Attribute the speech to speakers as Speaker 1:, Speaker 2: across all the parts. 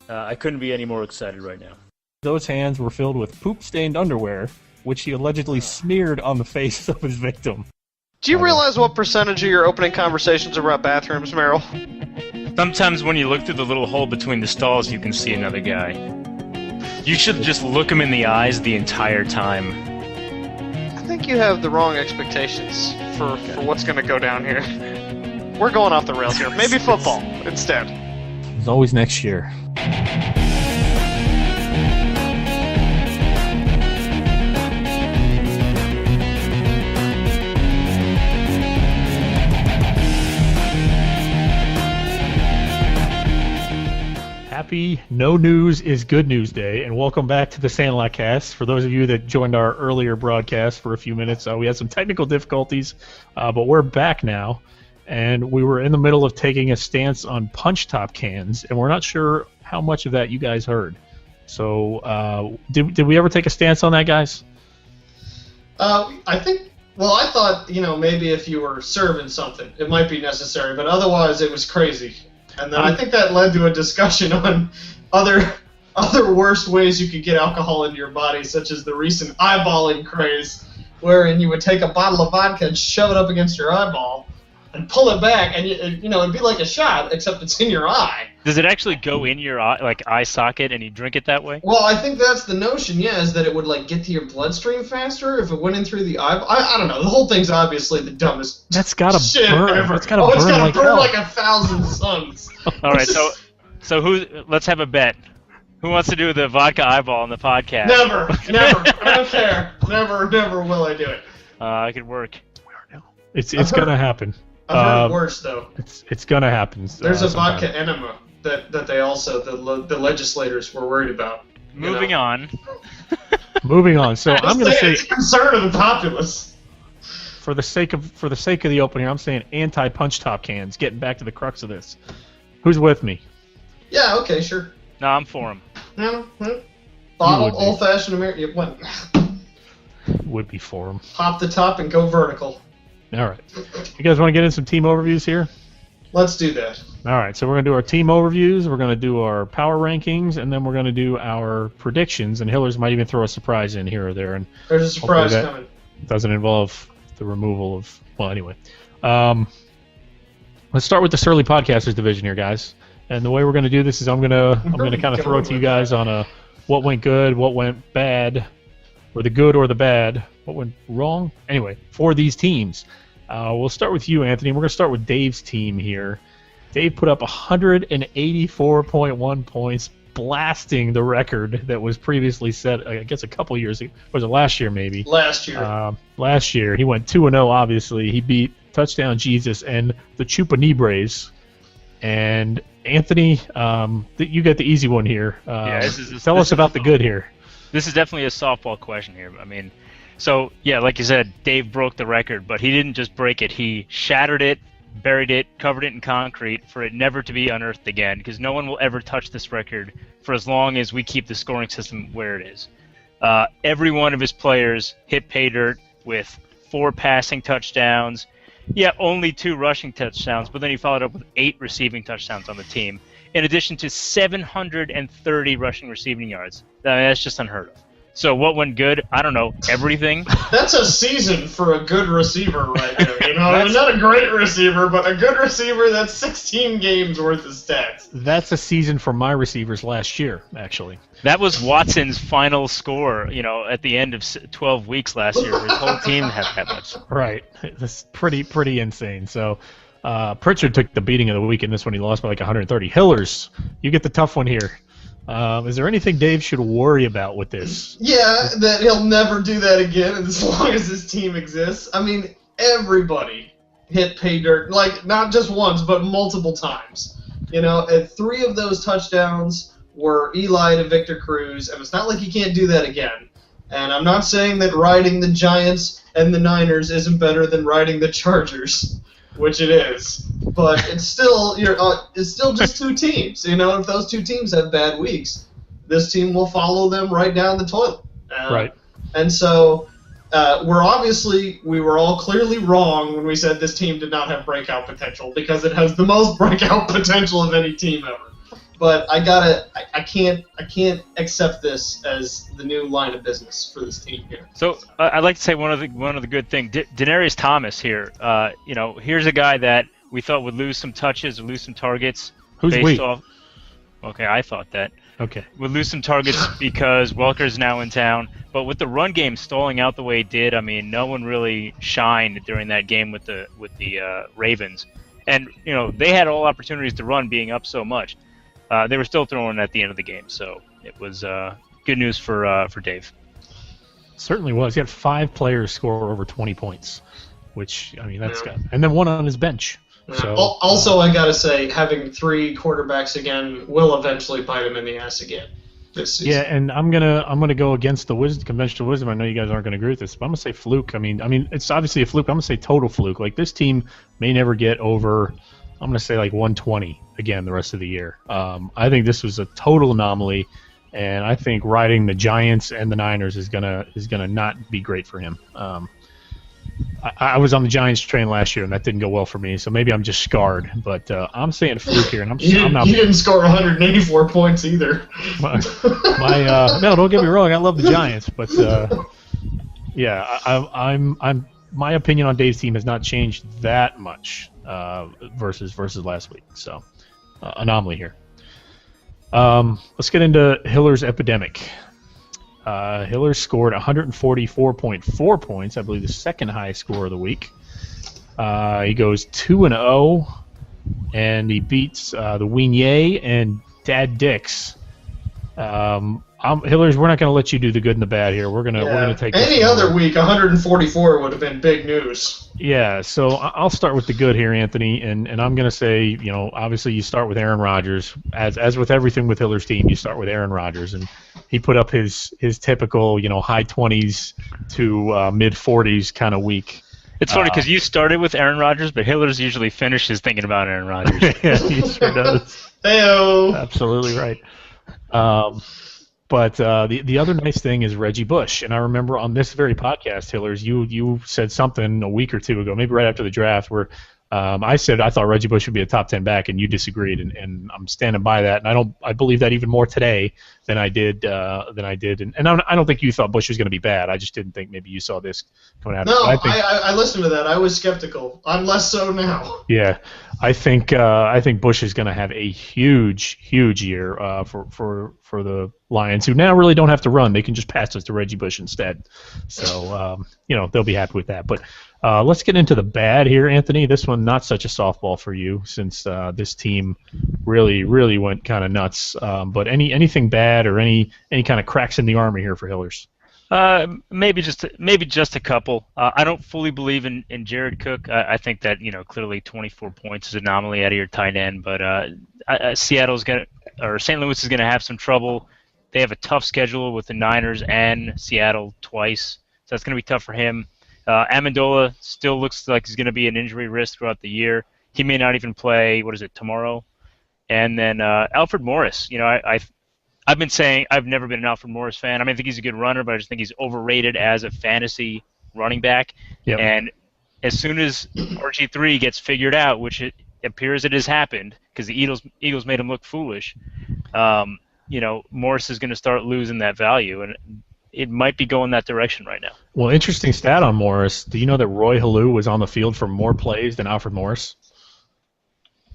Speaker 1: I couldn't be any more excited right now.
Speaker 2: Those hands were filled with poop-stained underwear, which he allegedly smeared on the face of his victim.
Speaker 3: Do you realize what percentage of your opening conversations are about bathrooms, Merrill?
Speaker 1: Sometimes when you look through the little hole between the stalls, you can see another guy. You should just look him in the eyes the entire time.
Speaker 3: I think you have the wrong expectations for what's going to go down here. We're going off the rails here. Maybe football instead.
Speaker 2: It's always next year. Happy No News is Good News Day, and welcome back to the Sandlotcast. For those of you that joined our earlier broadcast for a few minutes, we had some technical difficulties, but we're back now, and we were in the middle of taking a stance on punch top cans, and we're not sure how much of that you guys heard. So, did we ever take a stance on that, guys?
Speaker 4: I thought, maybe if you were serving something, it might be necessary, but otherwise it was crazy. And then I think that led to a discussion on other worse ways you could get alcohol into your body, such as the recent eyeballing craze, wherein you would take a bottle of vodka and shove it up against your eyeball and pull it back, and it'd be like a shot, except it's in your eye.
Speaker 1: Does it actually go in your eye socket and you drink it that way?
Speaker 4: Well, I think that's the notion, is that it would get to your bloodstream faster if it went in through the eye. I don't know. The whole thing's obviously the dumbest
Speaker 2: That's gotta
Speaker 4: shit
Speaker 2: burn.
Speaker 4: ever.
Speaker 2: It's gotta burn
Speaker 4: like 1,000 suns.
Speaker 1: All right, so let's have a bet. Who wants to do the vodka eyeball on the podcast?
Speaker 4: Never. I don't care. Never will I do it.
Speaker 1: I could work.
Speaker 2: It's gonna happen.
Speaker 4: I've heard worse though.
Speaker 2: It's gonna happen.
Speaker 4: There's a
Speaker 2: sometime.
Speaker 4: vodka enema that they also the legislators were worried about.
Speaker 1: Moving on.
Speaker 2: Moving on. So I'm gonna say
Speaker 4: it's a concern of the populace.
Speaker 2: For the sake of the opening, I'm saying anti-punch top cans. Getting back to the crux of this. Who's with me?
Speaker 4: Yeah. Okay. Sure.
Speaker 1: No, I'm for him.
Speaker 4: Bottle, old-fashioned American. What?
Speaker 2: Would be for him.
Speaker 4: Pop the top and go vertical.
Speaker 2: All right. You guys want to get in some team overviews here?
Speaker 4: Let's do that.
Speaker 2: All right. So we're going to do our team overviews. We're going to do our power rankings, and then we're going to do our predictions. And Hillers might even throw a surprise in here or there. And
Speaker 4: there's a surprise coming.
Speaker 2: Doesn't involve the removal of. Well, anyway. Let's start with the Surly Podcasters division here, guys. And the way we're going to do this is I'm going to kind of throw it to you guys on what went good, what went bad, or the good or the bad, what went wrong. Anyway, for these teams, we'll start with you, Anthony. We're going to start with Dave's team here. Dave put up 184.1 points, blasting the record that was previously set, I guess, a couple years ago. Was it last year, maybe?
Speaker 4: Last year.
Speaker 2: Last year. He went 2-0, obviously. He beat Touchdown Jesus and the Chupa Libres. And Anthony, you got the easy one here. Tell us about the good here.
Speaker 1: This is definitely a softball question here. I mean, so, yeah, like you said, Dave broke the record, but he didn't just break it. He shattered it, buried it, covered it in concrete for it never to be unearthed again, because no one will ever touch this record for as long as we keep the scoring system where it is. Every one of his players hit pay dirt with 4 passing touchdowns. Yeah, only 2 rushing touchdowns, but then he followed up with 8 receiving touchdowns on the team, in addition to 730 rushing receiving yards. That's just unheard of. So what went good? I don't know. Everything.
Speaker 4: That's a season for a good receiver right there. Not a great receiver, but a good receiver. That's 16 games worth of stats.
Speaker 2: That's a season for my receivers last year, actually.
Speaker 1: That was Watson's final score, at the end of 12 weeks last year. His whole team had that much.
Speaker 2: Right. That's pretty insane. So Pritchard took the beating of the week in this one. He lost by 130. Hillers, you get the tough one here. Is there anything Dave should worry about with this?
Speaker 4: Yeah, that he'll never do that again as long as his team exists. I mean, everybody hit pay dirt, not just once, but multiple times. And 3 of those touchdowns were Eli to Victor Cruz, and it's not like he can't do that again. And I'm not saying that riding the Giants and the Niners isn't better than riding the Chargers, which it is. But it's still just 2 teams. If those 2 teams have bad weeks, this team will follow them right down the toilet.
Speaker 2: Right.
Speaker 4: And so we were all clearly wrong when we said this team did not have breakout potential, because it has the most breakout potential of any team ever. but I can't accept this as the new line of business for this team here.
Speaker 1: So I'd like to say one of the good things, Denarius Thomas here. Here's a guy that we thought would lose some touches, lose some targets.
Speaker 2: Who's we?
Speaker 1: Okay, I thought that.
Speaker 2: Okay.
Speaker 1: Would lose some targets because Welker's now in town. But with the run game stalling out the way it did, I mean, no one really shined during that game with the Ravens. And, they had all opportunities to run being up so much. They were still throwing at the end of the game. So it was good news for Dave.
Speaker 2: Certainly was. He had 5 players score over 20 points, which, I mean, that's good. And then one on his bench. So,
Speaker 4: also, I gotta say, having 3 quarterbacks again will eventually bite him in the ass again this season.
Speaker 2: Yeah, and I'm gonna go against the conventional wisdom. I know you guys aren't gonna agree with this, but I'm gonna say fluke. I mean, it's obviously a fluke. I'm gonna say total fluke. Like, this team may never get over. I'm gonna say like 120 again the rest of the year. I think this was a total anomaly, and I think riding the Giants and the Niners is gonna not be great for him. I was on the Giants train last year, and that didn't go well for me. So maybe I'm just scarred. But I'm saying fluke here, and I'm not.
Speaker 4: You didn't score 184 points either.
Speaker 2: No, don't get me wrong. I love the Giants, but yeah, I'm my opinion on Dave's team has not changed that much versus last week. So anomaly here. Let's get into Hiller's epidemic. Hiller scored 144.4 points, I believe the second highest score of the week. He goes 2-0, and he beats the Winier and Dad Dix. Hillers, we're not going to let you do the good and the bad here. We're gonna take
Speaker 4: any other week. 144 would have been big news.
Speaker 2: Yeah, so I'll start with the good here, Anthony, and I'm going to say, obviously you start with Aaron Rodgers. As with everything with Hiller's team, you start with Aaron Rodgers, and he put up his typical, high 20s to mid 40s kind of week.
Speaker 1: It's funny because you started with Aaron Rodgers, but Hiller's usually finishes thinking about Aaron Rodgers.
Speaker 2: Yeah, he sure does.
Speaker 4: Hey-o.
Speaker 2: Absolutely right. But the other nice thing is Reggie Bush. And I remember on this very podcast, Hillers, you said something a week or two ago, maybe right after the draft, where I said I thought Reggie Bush would be a top 10 back, and you disagreed, and I'm standing by that. And I believe that even more today than I did. And I don't think you thought Bush was going to be bad. I just didn't think maybe you saw this coming out.
Speaker 4: No, I listened to that. I was skeptical. I'm less so now.
Speaker 2: Yeah, I think Bush is going to have a huge year for the Lions, who now really don't have to run. They can just pass us to Reggie Bush instead. So they'll be happy with that. But let's get into the bad here, Anthony. This one not such a softball for you, since this team really went kind of nuts. But anything bad or any kind of cracks in the armor here for Hillers?
Speaker 1: Maybe just a couple. I don't fully believe in Jared Cook. I think that clearly 24 points is an anomaly out of your tight end. But St. Louis is gonna have some trouble. They have a tough schedule with the Niners and Seattle twice, so that's gonna be tough for him. Amendola still looks like he's gonna be an injury risk throughout the year. He may not even play. What is it, tomorrow? And then Alfred Morris. I've been saying I've never been an Alfred Morris fan. I mean, I think he's a good runner, but I just think he's overrated as a fantasy running back.
Speaker 2: Yep.
Speaker 1: And as soon as RG3 gets figured out, which it appears it has happened because the Eagles made him look foolish, Morris is going to start losing that value, and it might be going that direction right now.
Speaker 2: Well, interesting stat on Morris. Do you know that Roy Halou was on the field for more plays than Alfred Morris?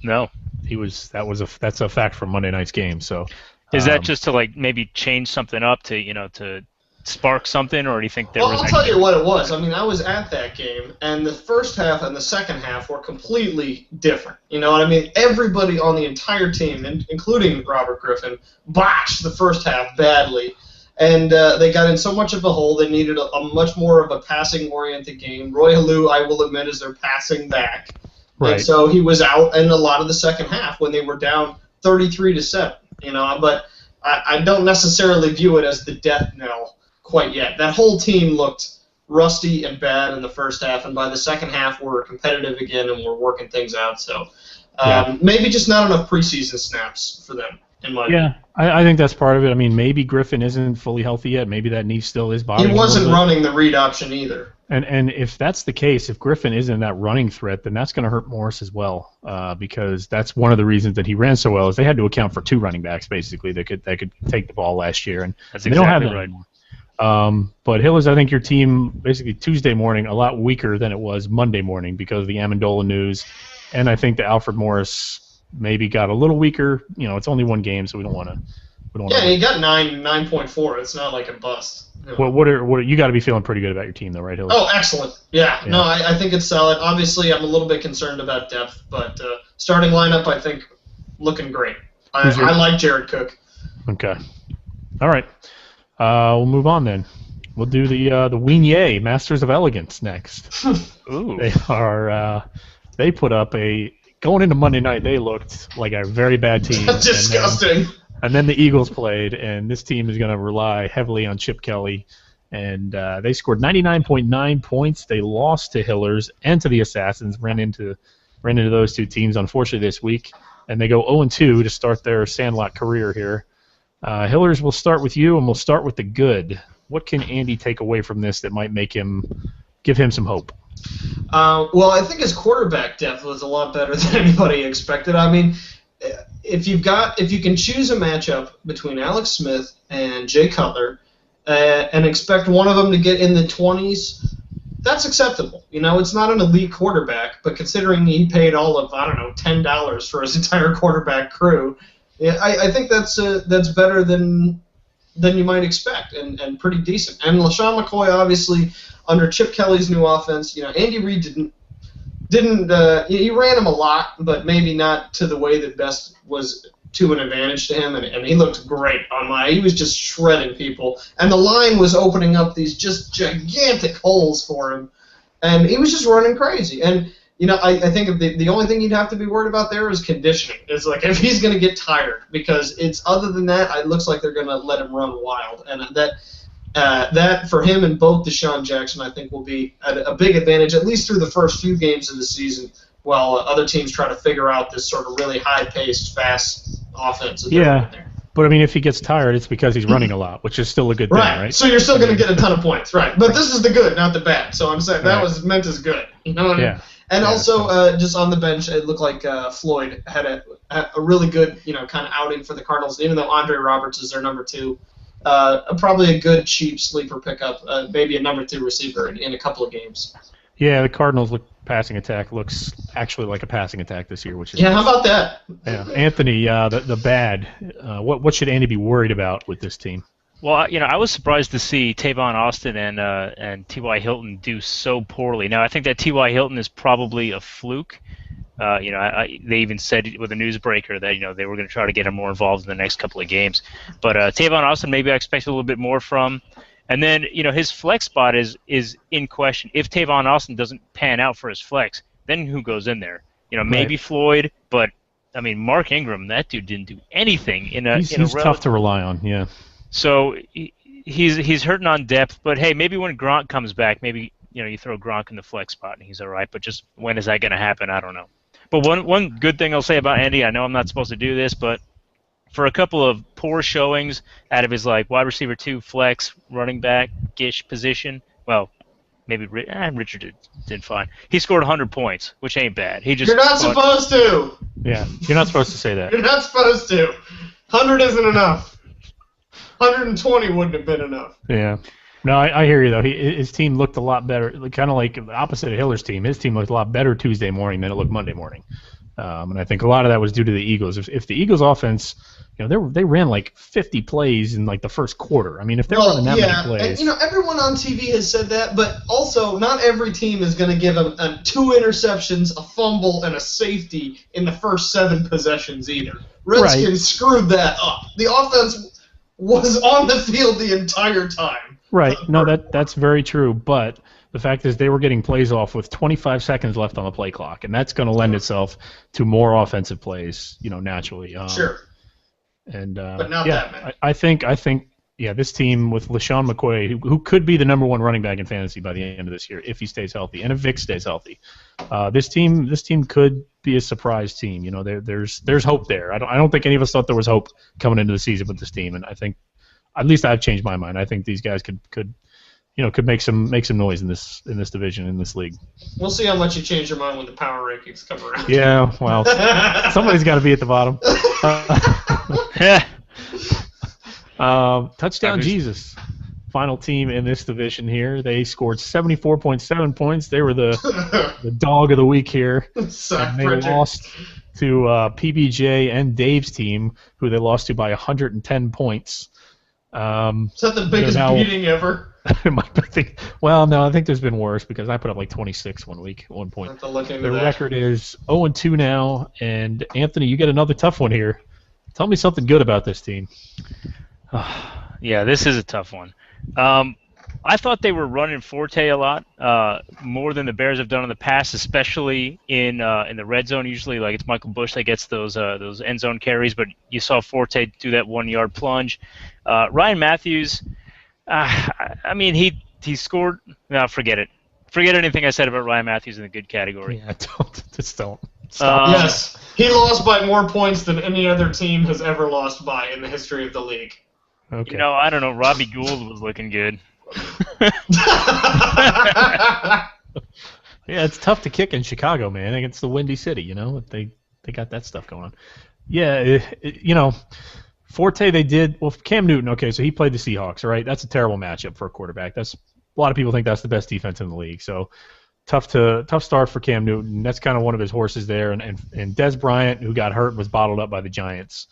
Speaker 1: No.
Speaker 2: That's a fact from Monday night's game. So.
Speaker 1: Is that just to maybe change something up to spark something, or do you think there was?
Speaker 4: I'll tell you what it was. I mean, I was at that game, and the first half and the second half were completely different. You know what I mean? Everybody on the entire team, including Robert Griffin, botched the first half badly, and they got in so much of a hole. They needed a much more of a passing-oriented game. Roy Halou, I will admit, is their passing back,
Speaker 2: right.
Speaker 4: And so he was out in a lot of the second half when they were down 33-7. But I don't necessarily view it as the death knell quite yet. That whole team looked rusty and bad in the first half, and by the second half we're competitive again and we're working things out. So maybe just not enough preseason snaps for them. in my view.
Speaker 2: Yeah, I think that's part of it. I mean, maybe Griffin isn't fully healthy yet. Maybe that knee still is bothering
Speaker 4: He
Speaker 2: him a
Speaker 4: wasn't
Speaker 2: little bit.
Speaker 4: running the read option either.
Speaker 2: And if that's the case, if Griffin isn't that running threat, then that's going to hurt Morris as well, because that's one of the reasons that he ran so well is they had to account for 2 running backs basically that could take the ball last year, and
Speaker 1: That's
Speaker 2: they don't have
Speaker 1: exactly
Speaker 2: that
Speaker 1: right.
Speaker 2: anymore. But Hillers, I think your team basically Tuesday morning a lot weaker than it was Monday morning because of the Amendola news, and I think that Alfred Morris maybe got a little weaker. You know, it's only one game, so we don't want to.
Speaker 4: Yeah, he got 9.4. It's not like a bust. No.
Speaker 2: What are you got to be feeling pretty good about your team though, right, Hillers?
Speaker 4: Oh, excellent. Yeah. No, I think it's solid. Obviously, I'm a little bit concerned about depth, but starting lineup, I think, looking great. I like Jared Cook.
Speaker 2: Okay. All right. We'll move on then. We'll do the Weenyay Masters of Elegance next.
Speaker 1: Ooh.
Speaker 2: They put up going into Monday night. They looked like a very bad team.
Speaker 4: Disgusting.
Speaker 2: And then the Eagles played, and this team is going to rely heavily on Chip Kelly. And they scored 99.9 points. They lost to Hillers and to the Assassins. Ran into those 2 teams, unfortunately, this week. And they go 0-2 to start their Sandlot career here. Hillers, we'll start with you, and we'll start with the good. What can Andy take away from this that might give him some hope?
Speaker 4: Well, I think his quarterback depth was a lot better than anybody expected. I mean, if you can choose a matchup between Alex Smith and Jay Cutler and expect one of them to get in the 20s, that's acceptable. You know, it's not an elite quarterback, but considering he paid all of, I don't know, $10 for his entire quarterback crew, I think that's better than you might expect and pretty decent. And LaShawn McCoy, obviously, under Chip Kelly's new offense, you know, Andy Reid didn't he ran him a lot, but maybe not to the way that best was to an advantage to him, and he looked great he was just shredding people, and the line was opening up these just gigantic holes for him, and he was just running crazy. And you know, I think the only thing you'd have to be worried about there is conditioning. It's like if he's going to get tired, because it's other than that, it looks like they're going to let him run wild, and that for him and both Deshaun Jackson, I think, will be a big advantage, at least through the first few games of the season, while other teams try to figure out this sort of really high-paced, fast offense.
Speaker 2: Yeah, but I mean, if he gets tired, it's because he's running a lot, which is still a good thing, right?
Speaker 4: So you're still going to get a ton of points, right? But this is the good, not the bad. So I'm saying that was meant as good. You know what I mean? And also, just on the bench, it looked like Floyd had a really good, you know, kind of outing for the Cardinals, even though Andre Roberts is their number 2. Probably a good, cheap sleeper pickup, maybe a number 2 receiver in a couple of games.
Speaker 2: Yeah, the Cardinals' passing attack looks actually like a passing attack this year, which is
Speaker 4: how about that?
Speaker 2: Yeah, Anthony, the bad. What should Andy be worried about with this team?
Speaker 1: Well, you know, I was surprised to see Tavon Austin and T.Y. Hilton do so poorly. Now, I think that T.Y. Hilton is probably a fluke. You know, they even said with a newsbreaker that, you know, they were going to try to get him more involved in the next couple of games. But Tavon Austin, maybe I expect a little bit more from. And then, you know, his flex spot is in question. If Tavon Austin doesn't pan out for his flex, then who goes in there? You know, maybe Floyd, but I mean, Mark Ingram, that dude didn't do anything
Speaker 2: He's tough to rely on. Yeah.
Speaker 1: So he's hurting on depth. But hey, maybe when Gronk comes back, maybe, you know, you throw Gronk in the flex spot and he's all right. But just when is that going to happen? I don't know. But one good thing I'll say about Andy, I know I'm not supposed to do this, but for a couple of poor showings out of his like wide receiver 2 flex running back-ish position, well, maybe Richard did fine. He scored 100 points, which ain't bad.
Speaker 4: You're not supposed to.
Speaker 2: Yeah, you're not supposed to say that.
Speaker 4: You're not supposed to. 100 isn't enough. 120 wouldn't have been enough.
Speaker 2: Yeah. No, I hear you, though. His team looked a lot better, kind of like the opposite of Hiller's team. His team looked a lot better Tuesday morning than it looked Monday morning. And I think a lot of that was due to the Eagles. If the Eagles' offense, you know, they ran like 50 plays in like the first quarter. I mean, if they're running that many plays.
Speaker 4: And, you know, everyone on TV has said that, but also not every team is going to give them 2 interceptions, a fumble, and a safety in the first 7 possessions either. Redskins screwed that up. The offense was on the field the entire time.
Speaker 2: Right. No, that's very true. But the fact is they were getting plays off with 25 seconds left on the play clock, and that's going to lend itself to more offensive plays, you know, naturally.
Speaker 4: Sure.
Speaker 2: And
Speaker 4: but not that many.
Speaker 2: I think this team with LaShawn McCoy, who could be the number one running back in fantasy by the end of this year if he stays healthy, and if Vic stays healthy, this team could be a surprise team. There's hope there. I don't think any of us thought there was hope coming into the season with this team, and I think at least I've changed my mind. I think these guys could make some noise in this division, in this league.
Speaker 4: We'll see how much you change your mind when the power rankings come around.
Speaker 2: Yeah, well, somebody's got to be at the bottom. Touchdown Jesus, final team in this division here. They scored 74.7 points. They were the dog of the week here. And they lost to PBJ and Dave's team, who they lost to by 110 points.
Speaker 4: Is that the biggest beating ever?
Speaker 2: Well, no, I think there's been worse because I put up like 26 one week at one point.
Speaker 4: I have to look into
Speaker 2: Their
Speaker 4: that.
Speaker 2: record is 0-2 now, and Anthony, you get another tough one here. Tell me something good about this team.
Speaker 1: Yeah, this is a tough one. I thought they were running Forte a lot, more than the Bears have done in the past, especially in the red zone. Usually, like, it's Michael Bush that gets those end zone carries, but you saw Forte do that 1-yard plunge. Ryan Matthews, I mean, he scored. No, forget it. Forget anything I said about Ryan Matthews in the good category.
Speaker 2: Yeah, don't. Stop.
Speaker 4: Yes, he lost by more points than any other team has ever lost by in the history of the league.
Speaker 2: Okay.
Speaker 1: I don't know. Robbie Gould was looking good.
Speaker 2: Yeah, it's tough to kick in Chicago, man. Against the Windy City, they got that stuff going on. Yeah, Forte they did well. Cam Newton, okay, so he played the Seahawks, right? That's a terrible matchup for a quarterback. A lot of people think that's the best defense in the league. So tough start for Cam Newton. That's kind of one of his horses there. And Dez Bryant, who got hurt, was bottled up by the Giants.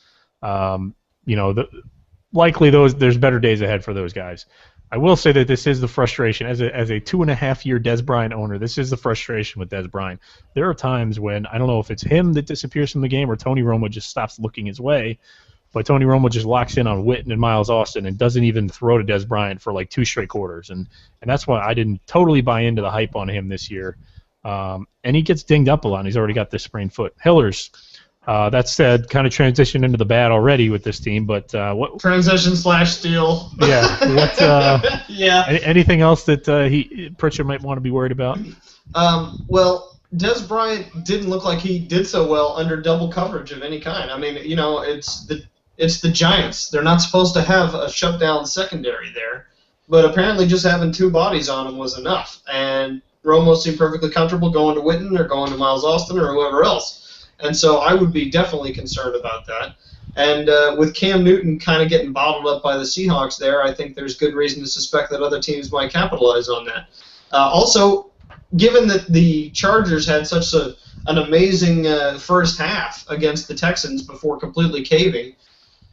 Speaker 2: Likely there's better days ahead for those guys. I will say that this is the frustration as a 2.5-year Dez Bryant owner. This is the frustration with Dez Bryant. There are times when I don't know if it's him that disappears from the game or Tony Romo just stops looking his way, but Tony Romo just locks in on Witten and Miles Austin and doesn't even throw to Dez Bryant for like 2 straight quarters, and that's why I didn't totally buy into the hype on him this year. And he gets dinged up a lot. And he's already got this sprained foot. Hillers. That said, kind of transitioned into the bad already with this team, but what
Speaker 4: transition/steal?
Speaker 2: Yeah. What?
Speaker 4: Yeah.
Speaker 2: Anything else that Pritchard might want to be worried about?
Speaker 4: Well, Dez Bryant didn't look like he did so well under double coverage of any kind. I mean, it's the Giants. They're not supposed to have a shutdown secondary there, but apparently just having 2 bodies on him was enough. And Romo seemed perfectly comfortable going to Witten or going to Miles Austin or whoever else. And so I would be definitely concerned about that. And with Cam Newton kind of getting bottled up by the Seahawks there, I think there's good reason to suspect that other teams might capitalize on that. Also, given that the Chargers had such an amazing first half against the Texans before completely caving,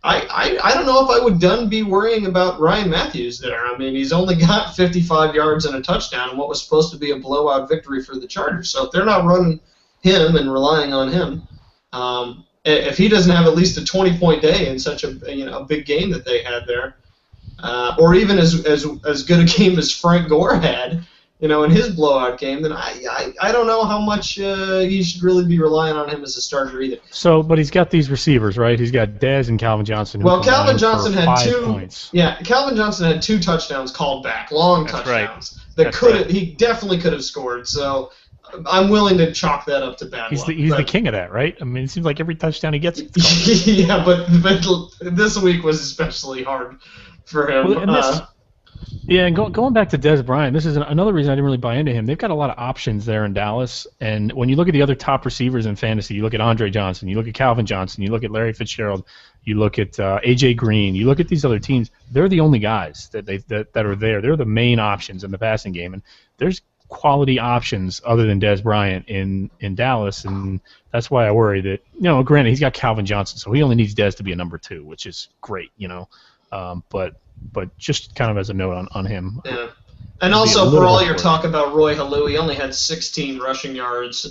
Speaker 4: I don't know if I would be worrying about Ryan Matthews there. I mean, he's only got 55 yards and a touchdown in what was supposed to be a blowout victory for the Chargers. So if they're not running him and relying on him, if he doesn't have at least a 20-point day in such a big game that they had there, or even as good a game as Frank Gore had, in his blowout game, then I don't know how much you should really be relying on him as a starter either.
Speaker 2: So, but he's got these receivers, right? He's got Dez and Calvin Johnson.
Speaker 4: Well, Calvin Johnson had 2
Speaker 2: points.
Speaker 4: Yeah, Calvin Johnson had 2 touchdowns called back, long
Speaker 1: That's
Speaker 4: touchdowns
Speaker 1: right.
Speaker 4: He definitely could have scored. So I'm willing to chalk that up to bad luck.
Speaker 2: He's the king of that, right? I mean, it seems like every touchdown he gets.
Speaker 4: Yeah, but this week was especially hard for him.
Speaker 2: Well, and going back to Dez Bryant, this is another reason I didn't really buy into him. They've got a lot of options there in Dallas, and when you look at the other top receivers in fantasy, you look at Andre Johnson, you look at Calvin Johnson, you look at Larry Fitzgerald, you look at A.J. Green, you look at these other teams. They're the only guys that are there. They're the main options in the passing game, and there's quality options other than Dez Bryant in Dallas, and that's why I worry that, granted, he's got Calvin Johnson, so he only needs Dez to be a number 2, which is great, but just kind of as a note on him.
Speaker 4: Yeah. And also, for all your talk about Roy Halou, he only had 16 rushing yards,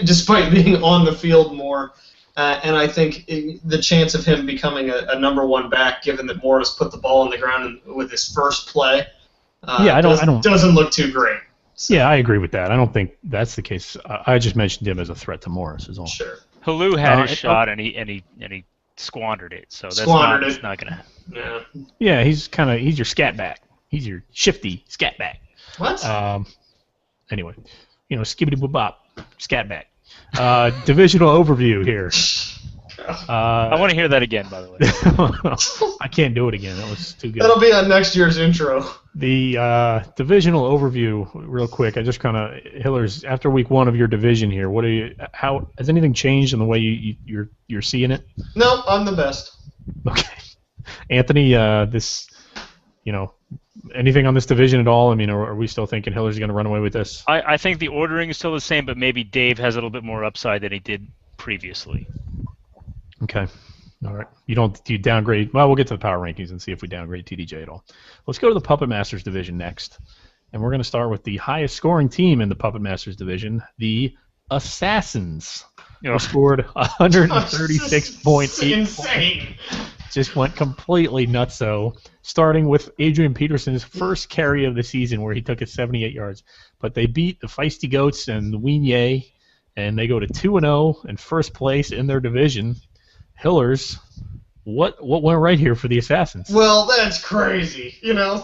Speaker 4: despite being on the field more. And I think the chance of him becoming a number 1 back, given that Morris put the ball on the ground with his first play, doesn't look too great. So.
Speaker 2: Yeah, I agree with that. I don't think that's the case. I just mentioned him as a threat to Morris, is all.
Speaker 4: Sure.
Speaker 1: Halou had his shot, and he squandered it. So that's
Speaker 4: Squandered
Speaker 1: it's
Speaker 4: it.
Speaker 1: not going to happen.
Speaker 4: Yeah.
Speaker 2: Yeah, he's your scat back. He's your shifty scat back.
Speaker 4: What?
Speaker 2: Anyway, skibbity boop bop, scat back. Divisional overview here.
Speaker 1: I want to hear that again, by the way.
Speaker 2: I can't do it again. That was too good.
Speaker 4: That'll be on next year's intro.
Speaker 2: The divisional overview, real quick. I just kind of Hillers after week 1 of your division here. How has anything changed in the way you're seeing it?
Speaker 4: No, I'm the best.
Speaker 2: Okay, Anthony. Anything on this division at all? I mean, are we still thinking Hillers is going to run away with this?
Speaker 1: I think the ordering is still the same, but maybe Dave has a little bit more upside than he did previously.
Speaker 2: Okay. All right. Do you downgrade? Well, we'll get to the power rankings and see if we downgrade TDJ at all. Let's go to the Puppet Masters division next. And we're going to start with the highest scoring team in the Puppet Masters division, the Assassins. Who scored 136.8
Speaker 4: insane.
Speaker 2: Just went completely nutso, starting with Adrian Peterson's first carry of the season where he took it 78 yards. But they beat the Feisty Goats and the Weenyay, and they go to 2-0 in first place in their division. Hillers, what went right here for the Assassins?
Speaker 4: Well, that's crazy.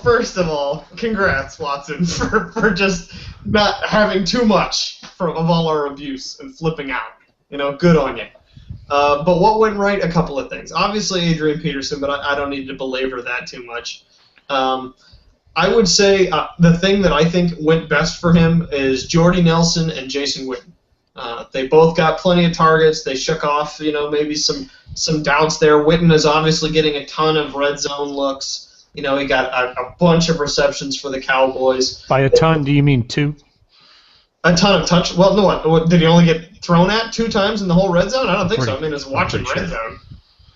Speaker 4: First of all, congrats, Watson, for just not having too much of all our abuse and flipping out. Good on you. But what went right? A couple of things. Obviously, Adrian Peterson, but I don't need to belabor that too much. I would say the thing that I think went best for him is Jordy Nelson and Jason Witten. They both got plenty of targets. They shook off, maybe some doubts there. Witten is obviously getting a ton of red zone looks. He got a bunch of receptions for the Cowboys.
Speaker 2: By a ton, do you mean 2?
Speaker 4: A ton of touch. Well, no, what did he only get thrown at 2 times in the whole red zone? I don't think so. I mean, it's watching red zone.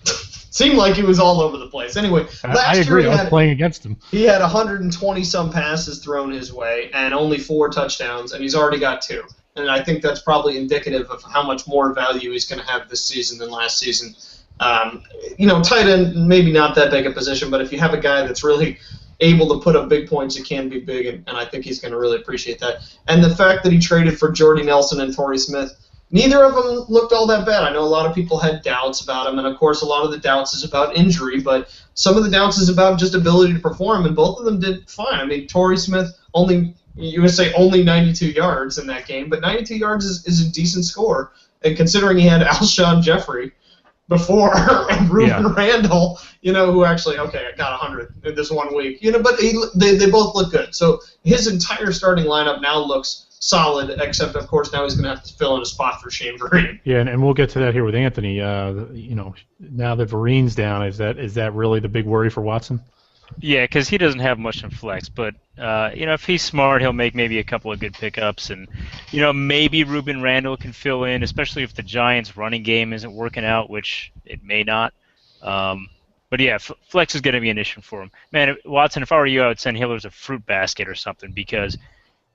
Speaker 4: Seemed like he was all over the place. Anyway,
Speaker 2: I agree. I was playing against him.
Speaker 4: He had 120-some passes thrown his way and only 4 touchdowns, and he's already got 2. And I think that's probably indicative of how much more value he's going to have this season than last season. Tight end, maybe not that big a position, but if you have a guy that's really able to put up big points, it can be big, and I think he's going to really appreciate that. And the fact that he traded for Jordy Nelson and Torrey Smith, neither of them looked all that bad. I know a lot of people had doubts about him, and of course a lot of the doubts is about injury, but some of the doubts is about just ability to perform, and both of them did fine. I mean, Torrey Smith you would say only 92 yards in that game, but 92 yards is a decent score. And considering he had Alshon Jeffrey before and Ruben Randall, who actually, got 100 in this 1 week, but they both look good. So his entire starting lineup now looks solid, except, of course, now he's going to have to fill in a spot for Shane Vereen.
Speaker 2: Yeah, and we'll get to that here with Anthony. Now that Vereen's down, is that really the big worry for Watson?
Speaker 1: Yeah, because he doesn't have much in flex, but if he's smart, he'll make maybe a couple of good pickups, and maybe Ruben Randall can fill in, especially if the Giants' running game isn't working out, which it may not. But yeah, flex is going to be an issue for him. Man, Watson, if I were you, I would send Hillers a fruit basket or something because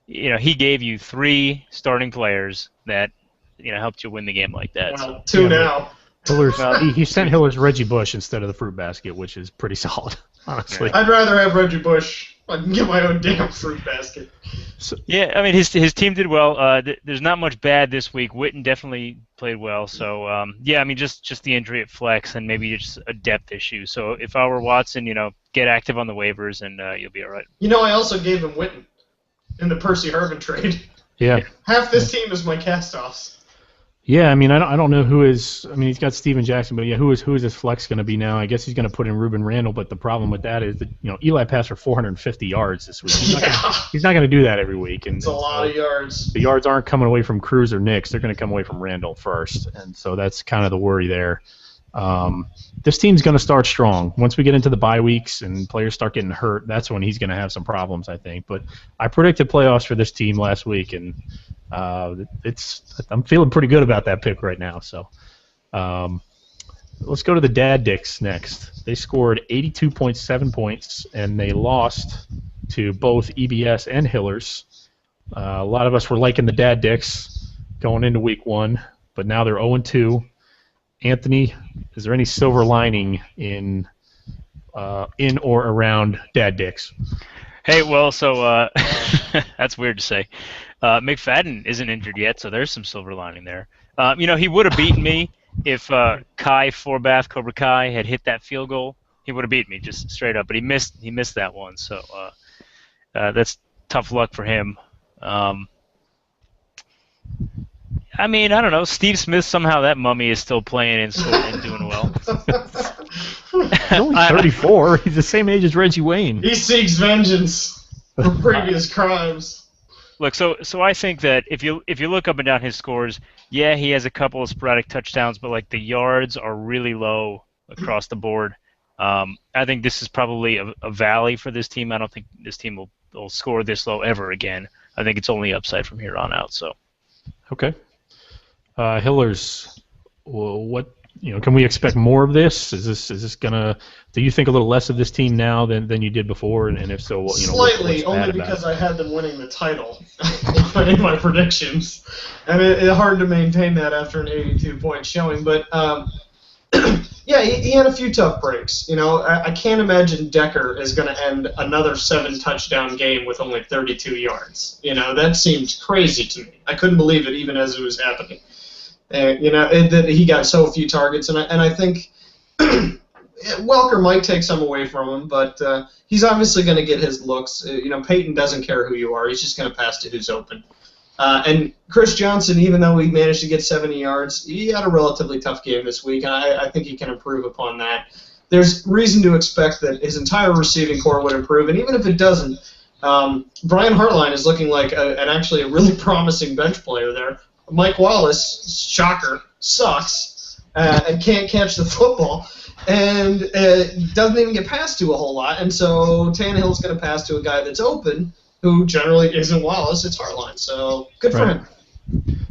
Speaker 1: he gave you 3 starting players that helped you win the game like that.
Speaker 4: Well, 2 now.
Speaker 2: Hillers, he sent Hillers Reggie Bush instead of the fruit basket, which is pretty solid. Honestly,
Speaker 4: I'd rather have Reggie Bush. I can get my own damn fruit basket.
Speaker 1: Yeah, I mean his team did well. There's not much bad this week. Witten definitely played well. So I mean just the injury at flex and maybe just a depth issue. So if I were Watson, get active on the waivers and you'll be all right.
Speaker 4: I also gave him Witten in the Percy Harvin trade.
Speaker 2: Yeah.
Speaker 4: Half this team is my cast-offs.
Speaker 2: Yeah, I mean, I don't know who is. I mean, he's got Steven Jackson, but yeah, who is his flex going to be now? I guess he's going to put in Ruben Randall, but the problem with that is that Eli passed for 450 yards this week. He's not going to do that every week, and
Speaker 4: it's a lot of yards.
Speaker 2: The yards aren't coming away from Cruz or Nix; they're going to come away from Randall first, and so that's kind of the worry there. This team's going to start strong. Once we get into the bye weeks and players start getting hurt, that's when he's going to have some problems, I think. But I predicted playoffs for this team last week, and I'm feeling pretty good about that pick right now. So let's go to the Dad Dicks next. They scored 82.7 points, and they lost to both EBS and Hillers. A lot of us were liking the Dad Dicks going into week 1, but now they're 0-2. Anthony, is there any silver lining in or around Dad Dicks?
Speaker 1: Hey, well, so that's weird to say. McFadden isn't injured yet, so there's some silver lining there. He would have beaten me if Kai Forbath, Cobra Kai, had hit that field goal, he would have beat me just straight up. But he missed that one, so that's tough luck for him. I mean, I don't know. Steve Smith, somehow that mummy is still playing and doing well.
Speaker 2: He's only 34. He's the same age as Reggie Wayne.
Speaker 4: He seeks vengeance for previous crimes.
Speaker 1: Look, so I think that if you look up and down his scores, yeah, he has a couple of sporadic touchdowns, but like the yards are really low across the board. I think this is probably a valley for this team. I don't think this team will score this low ever again. I think it's only upside from here on out. So,
Speaker 2: okay. Hillers, what can we expect more of this? Is this gonna? Do you think a little less of this team now than you did before? And if so,
Speaker 4: slightly, only because I had them winning the title in my predictions, and it's hard to maintain that after an 82-point showing. But yeah, he had a few tough breaks. I can't imagine Decker is going to end another 7-touchdown game with only 32 yards. That seemed crazy to me. I couldn't believe it even as it was happening. That he got so few targets, and I think Welker might take some away from him, but he's obviously going to get his looks. Peyton doesn't care who you are; he's just going to pass to who's open. And Chris Johnson, even though he managed to get 70 yards, he had a relatively tough game this week, and I think he can improve upon that. There's reason to expect that his entire receiving core would improve, and even if it doesn't, Brian Hartline is looking like actually a really promising bench player there. Mike Wallace, shocker, sucks and can't catch the football and doesn't even get passed to a whole lot. And so Tannehill's going to pass to a guy that's open who generally isn't Wallace. It's Hartline. So good for him.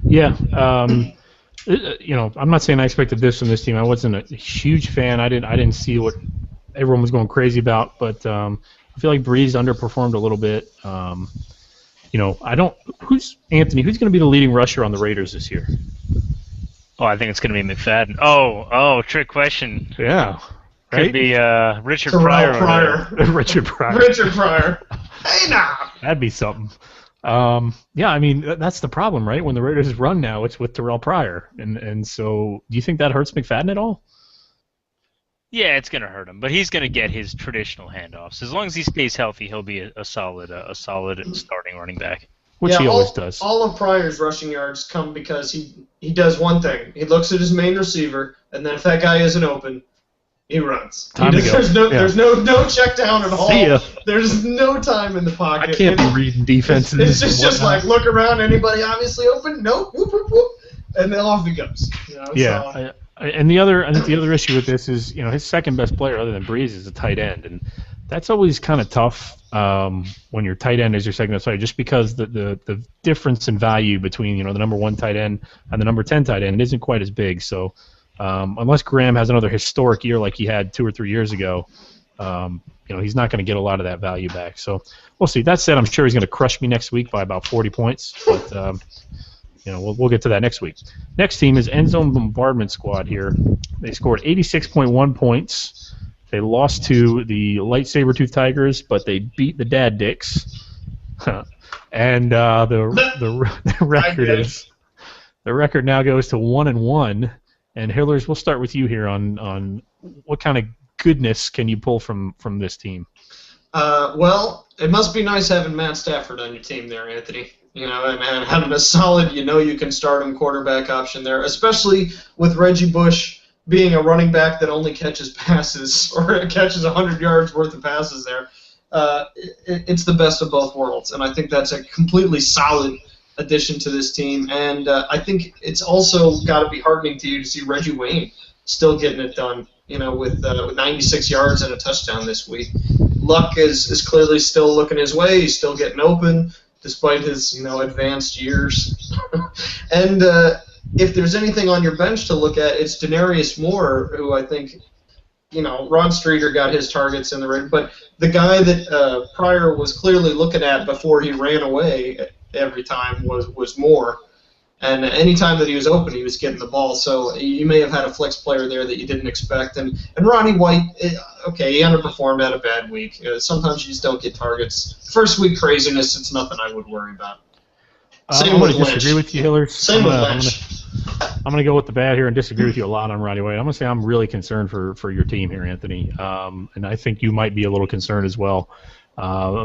Speaker 2: Yeah. I'm not saying I expected this from this team. I wasn't a huge fan. I didn't see what everyone was going crazy about, but I feel like Breeze underperformed a little bit. Who's going to be the leading rusher on the Raiders this year?
Speaker 1: Oh, I think it's going to be McFadden. Oh, trick question.
Speaker 2: Yeah.
Speaker 1: Could be Richard
Speaker 4: Terrell
Speaker 1: Pryor.
Speaker 2: Richard Pryor.
Speaker 4: Richard Pryor. Hey, now.
Speaker 2: That'd be something. Yeah, I mean, that's the problem, right? When the Raiders run now, it's with Terrell Pryor. And so do you think that hurts McFadden at all?
Speaker 1: Yeah, it's going to hurt him, but he's going to get his traditional handoffs. As long as he stays healthy, he'll be a solid starting running back.
Speaker 2: Which he always does.
Speaker 4: All of Pryor's rushing yards come because he does one thing. He looks at his main receiver, and then if that guy isn't open, he runs. There's no check down at all.
Speaker 2: See ya.
Speaker 4: There's no time in the pocket.
Speaker 2: I can't be reading defenses.
Speaker 4: It's just like look around. Anybody obviously open? Nope. Whoop, whoop, whoop, and then off he goes.
Speaker 2: Yeah.
Speaker 4: So.
Speaker 2: And the other issue with this is, his second best player other than Breeze is a tight end, and that's always kind of tough when your tight end is your second best player, just because the difference in value between the number 1 tight end and the number 10 tight end isn't quite as big. So unless Graham has another historic year like he had 2 or 3 years ago, he's not going to get a lot of that value back. So we'll see. That said, I'm sure he's going to crush me next week by about 40 points, but. We'll get to that next week. Next team is End Zone Bombardment Squad here. They scored 86.1 points. They lost to the Light Saber-Tooth Tigers, but they beat the Dad Dicks. And the record now goes to 1-1. And Hillers, we'll start with you here on what kind of goodness can you pull from this team?
Speaker 4: Well, it must be nice having Matt Stafford on your team there, Anthony. And having a solid, you can start him quarterback option there, especially with Reggie Bush being a running back that only catches passes or catches 100 yards worth of passes there. It's the best of both worlds, and I think that's a completely solid addition to this team. And I think it's also got to be heartening to you to see Reggie Wayne still getting it done, with 96 yards and a touchdown this week. Luck is clearly still looking his way. He's still getting open, despite his, advanced years. And if there's anything on your bench to look at, it's Denarius Moore, who I think, Rod Streeter got his targets in the ring, but the guy that Pryor was clearly looking at before he ran away every time was Moore. And any time that he was open, he was getting the ball. So you may have had a flex player there that you didn't expect. And Ronnie White, okay, he underperformed, had a bad week. Sometimes you just don't get targets. First week craziness, it's nothing I would worry about.
Speaker 2: I'm going to disagree with you, Hillers.
Speaker 4: Same with Lynch.
Speaker 2: I'm going to go with the bad here and disagree with you a lot on Roddy White. I'm going to say I'm really concerned for your team here, Anthony. And I think you might be a little concerned as well.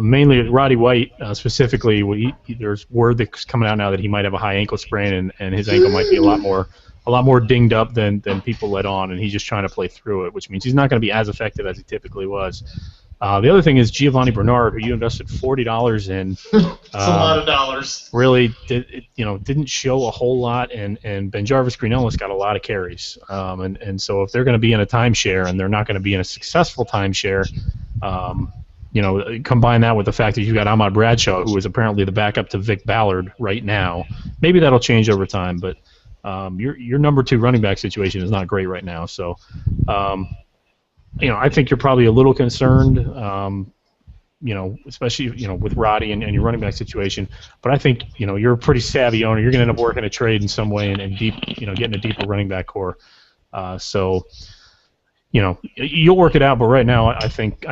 Speaker 2: Mainly Roddy White, specifically, there's word that's coming out now that he might have a high ankle sprain, and his ankle might be a lot more dinged up than people let on, and he's just trying to play through it, which means he's not going to be as effective as he typically was. The other thing is Giovanni Bernard, who you invested $40 in.
Speaker 4: It's a lot of dollars.
Speaker 2: Really, didn't show a whole lot, and Ben Jarvis Green-Ellis got a lot of carries. And so if they're going to be in a timeshare and they're not going to be in a successful timeshare, combine that with the fact that you've got Ahmad Bradshaw, who is apparently the backup to Vic Ballard right now. Maybe that'll change over time, but your number 2 running back situation is not great right now. So. I think you're probably a little concerned, especially, with Roddy and your running back situation. But I think, you're a pretty savvy owner. You're going to end up working a trade in some way and getting a deeper running back core. So, you'll work it out. But right now, I think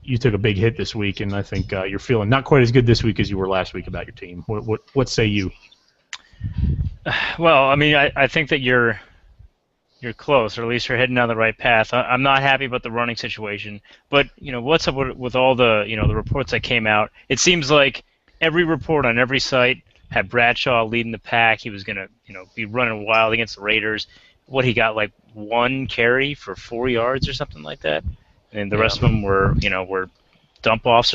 Speaker 2: you took a big hit this week, and I think you're feeling not quite as good this week as you were last week about your team. What say you?
Speaker 1: Well, I mean, I think that you're close, or at least you're heading down the right path. I'm not happy about the running situation, but what's up with all the the reports that came out? It seems like every report on every site had Bradshaw leading the pack. He was gonna be running wild against the Raiders. What, he got like 1 carry for 4 yards or something like that, and the rest of them were dump offs.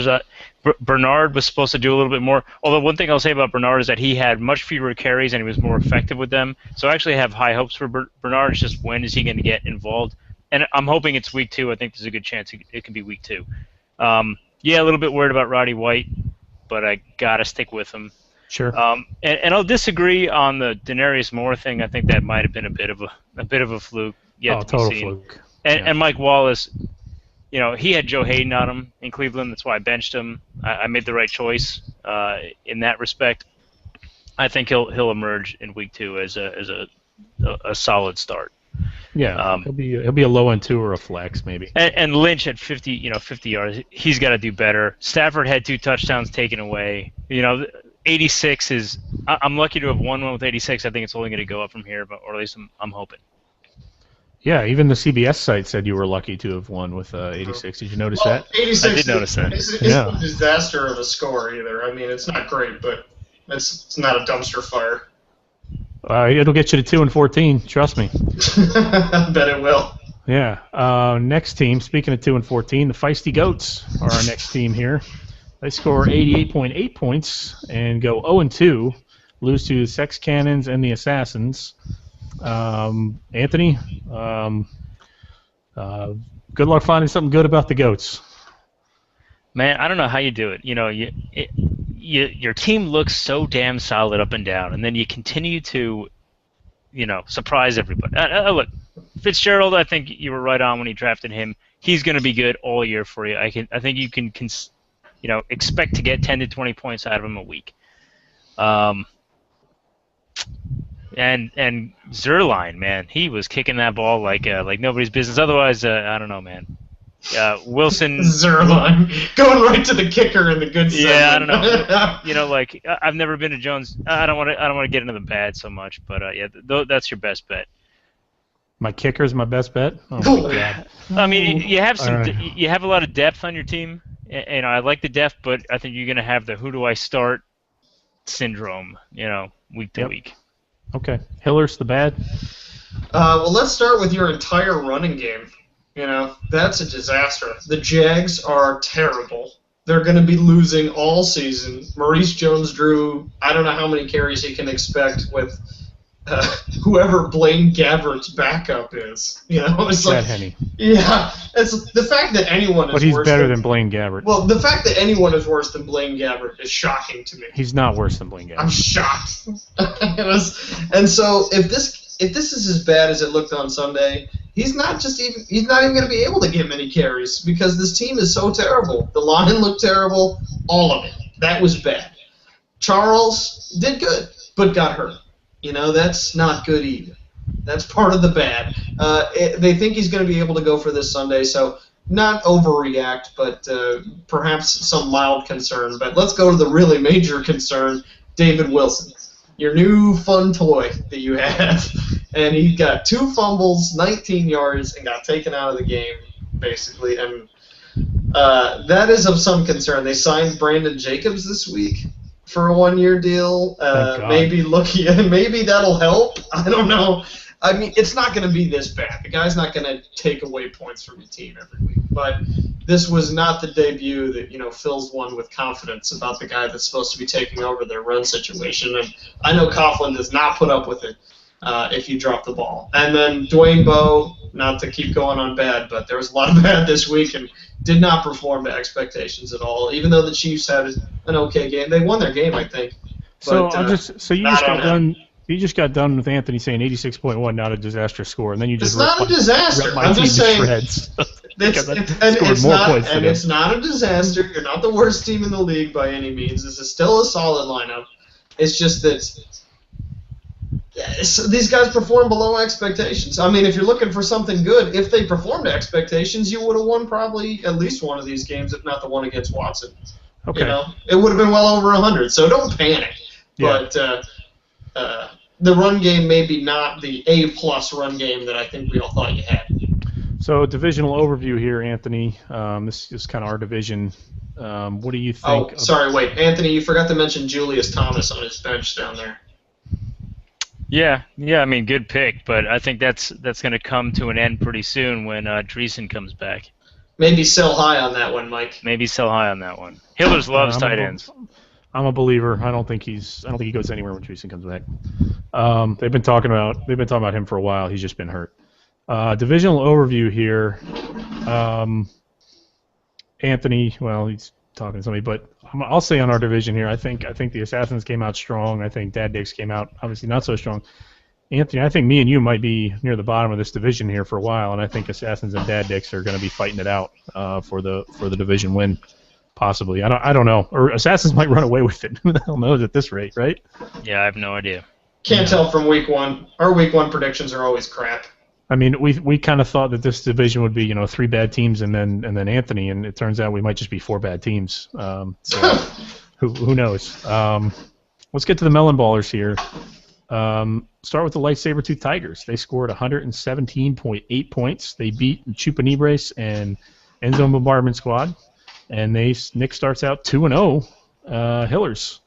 Speaker 1: Bernard was supposed to do a little bit more. Although one thing I'll say about Bernard is that he had much fewer carries and he was more effective with them. So I actually have high hopes for Bernard. It's just, when is he going to get involved? And I'm hoping it's week 2. I think there's a good chance it can be week 2. A little bit worried about Roddy White, but I gotta stick with him.
Speaker 2: Sure.
Speaker 1: And I'll disagree on the Denarius Moore thing. I think that might have been a bit of a fluke.
Speaker 2: Total fluke.
Speaker 1: And Mike Wallace. He had Joe Hayden on him in Cleveland. That's why I benched him. I made the right choice in that respect. I think he'll emerge in week 2 as a solid start.
Speaker 2: Yeah, he'll be a low end 2 or a flex maybe.
Speaker 1: And Lynch at 50 yards. He's got to do better. Stafford had 2 touchdowns taken away. 86 is. I'm lucky to have won one with 86. I think it's only going to go up from here, or at least I'm hoping.
Speaker 2: Yeah, even the CBS site said you were lucky to have won with 86. Did you notice that?
Speaker 4: 86
Speaker 1: I did notice that.
Speaker 4: It's a disaster of a score either. I mean, it's not great, but it's not a dumpster fire.
Speaker 2: It'll get you to 2-14. Trust me.
Speaker 4: I bet it will.
Speaker 2: Yeah. Next team. Speaking of 2-14, the Feisty Goats are our next team here. They score 88.8 points and go 0-2, lose to the Sex Cannons and the Assassins. Anthony, good luck finding something good about the Goats.
Speaker 1: Man, I don't know how you do it. Your team looks so damn solid up and down, and then you continue to, surprise everybody. Look, Fitzgerald, I think you were right on when you drafted him. He's going to be good all year for you. I think you can, expect to get 10 to 20 points out of him a week. And Zerline, man, he was kicking that ball like nobody's business. Otherwise, I don't know, man. Wilson.
Speaker 4: Zerline going right to the kicker in the good side.
Speaker 1: Yeah, I don't know. I've never been to Jones. I don't want to get into the bad so much, but that's your best bet.
Speaker 2: My kicker's my best bet. Oh my God.
Speaker 1: I mean, you have you have a lot of depth on your team. And I like the depth, but I think you're going to have the who do I start syndrome, week to week.
Speaker 2: Okay. Hiller's the bad?
Speaker 4: Well, let's start with your entire running game. That's a disaster. The Jags are terrible. They're going to be losing all season. Maurice Jones-Drew, I don't know how many carries he can expect with whoever Blaine Gabbert's backup is. It's
Speaker 2: Chad
Speaker 4: like,
Speaker 2: Henne.
Speaker 4: Yeah, it's the fact that anyone is
Speaker 2: But he's
Speaker 4: worse
Speaker 2: better than Blaine Gabbert.
Speaker 4: Well, the fact that anyone is worse than Blaine Gabbert is shocking to me.
Speaker 2: He's not worse than Blaine Gabbert.
Speaker 4: I'm shocked. And so if this is as bad as it looked on Sunday, he's not even going to be able to get many carries because this team is so terrible. The line looked terrible, all of it. That was bad. Charles did good, but got hurt. That's not good either. That's part of the bad. They think he's going to be able to go for this Sunday, so not overreact, but perhaps some mild concern. But let's go to the really major concern, David Wilson. your new fun toy that you have. And he got 2 fumbles, 19 yards, and got taken out of the game, basically. And that is of some concern. They signed Brandon Jacobs this week for a 1-year deal. Maybe maybe that'll help. I don't know. I mean, it's not going to be this bad. The guy's not going to take away points from your team every week. But this was not the debut that fills one with confidence about the guy that's supposed to be taking over their run situation. And I know Coughlin does not put up with it if you drop the ball. And then Dwayne Bowe, not to keep going on bad, but there was a lot of bad this week and did not perform to expectations at all. Even though the Chiefs had an okay game, they won their game, I think.
Speaker 2: So you just got done with Anthony saying 86.1, not a disastrous score, and then you just
Speaker 4: it's not a disaster. I'm just saying it's not a disaster. You're not the worst team in the league by any means. This is still a solid lineup. It's just that these guys perform below expectations. I mean, if you're looking for something good, if they performed to expectations, you would have won probably at least one of these games, if not the one against Watson.
Speaker 2: Okay.
Speaker 4: It would have been well over 100. So don't panic.
Speaker 2: Yeah.
Speaker 4: But the run game maybe not the A-plus run game that I think we all thought you had.
Speaker 2: So divisional overview here, Anthony. This is kind of our division. What do you think?
Speaker 4: Oh, sorry, wait. Anthony, you forgot to mention Julius Thomas on his bench down there.
Speaker 1: Yeah. I mean, good pick, but I think that's going to come to an end pretty soon when Dreesen comes back.
Speaker 4: Maybe sell high on that one, Mike.
Speaker 1: Maybe sell high on that one. Hillers loves tight ends.
Speaker 2: I'm a believer. I don't think he goes anywhere when Dreesen comes back. They've been talking about him for a while. He's just been hurt. Divisional overview here. Anthony, well, he's talking to somebody, but I'll say on our division here, I think the Assassins came out strong. I think Dad Dicks came out obviously not so strong. Anthony, I think me and you might be near the bottom of this division here for a while, and I think Assassins and Dad Dicks are going to be fighting it out for the division win, possibly. I don't know. Or Assassins might run away with it. Who the hell knows at this rate, right?
Speaker 1: Yeah, I have no idea.
Speaker 4: Can't tell from week one. Our week one predictions are always crap.
Speaker 2: I mean, we kind of thought that this division would be 3 bad teams and then Anthony, and it turns out we might just be 4 bad teams. So who knows? Let's get to the Melon Ballers here. Start with the Lightsaber Tooth Tigers. They scored 117.8 points. They beat Chupanibres and End Zone Bombardment Squad, and Nick starts out 2-0. Hillers,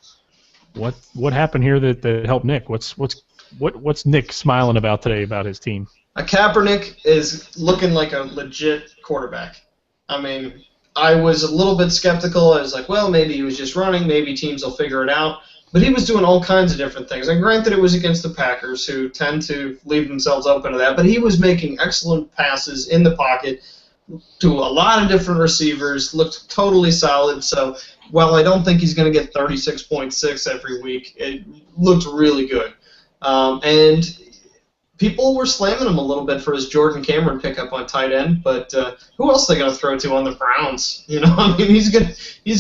Speaker 2: what happened here that helped Nick? What's Nick smiling about today about his team?
Speaker 4: Kaepernick is looking like a legit quarterback. I mean, I was a little bit skeptical. I was like, well, maybe he was just running. Maybe teams will figure it out. But he was doing all kinds of different things. And granted, it was against the Packers, who tend to leave themselves open to that. But he was making excellent passes in the pocket to a lot of different receivers, looked totally solid. So while I don't think he's going to get 36.6 every week, it looked really good. And people were slamming him a little bit for his Jordan Cameron pickup on tight end, but who else are they going to throw to on the Browns? I mean, he's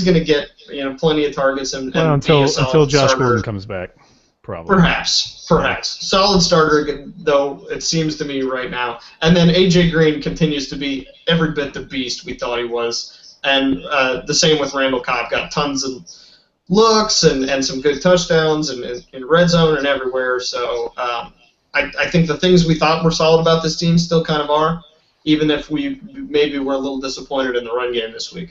Speaker 4: gonna get plenty of targets and
Speaker 2: until Josh Gordon comes back, probably.
Speaker 4: Perhaps solid starter though it seems to me right now. And then AJ Green continues to be every bit the beast we thought he was, and the same with Randall Cobb. Got tons of looks and some good touchdowns and in red zone and everywhere. So. I think the things we thought were solid about this team still kind of are, even if we maybe were a little disappointed in the run game this week.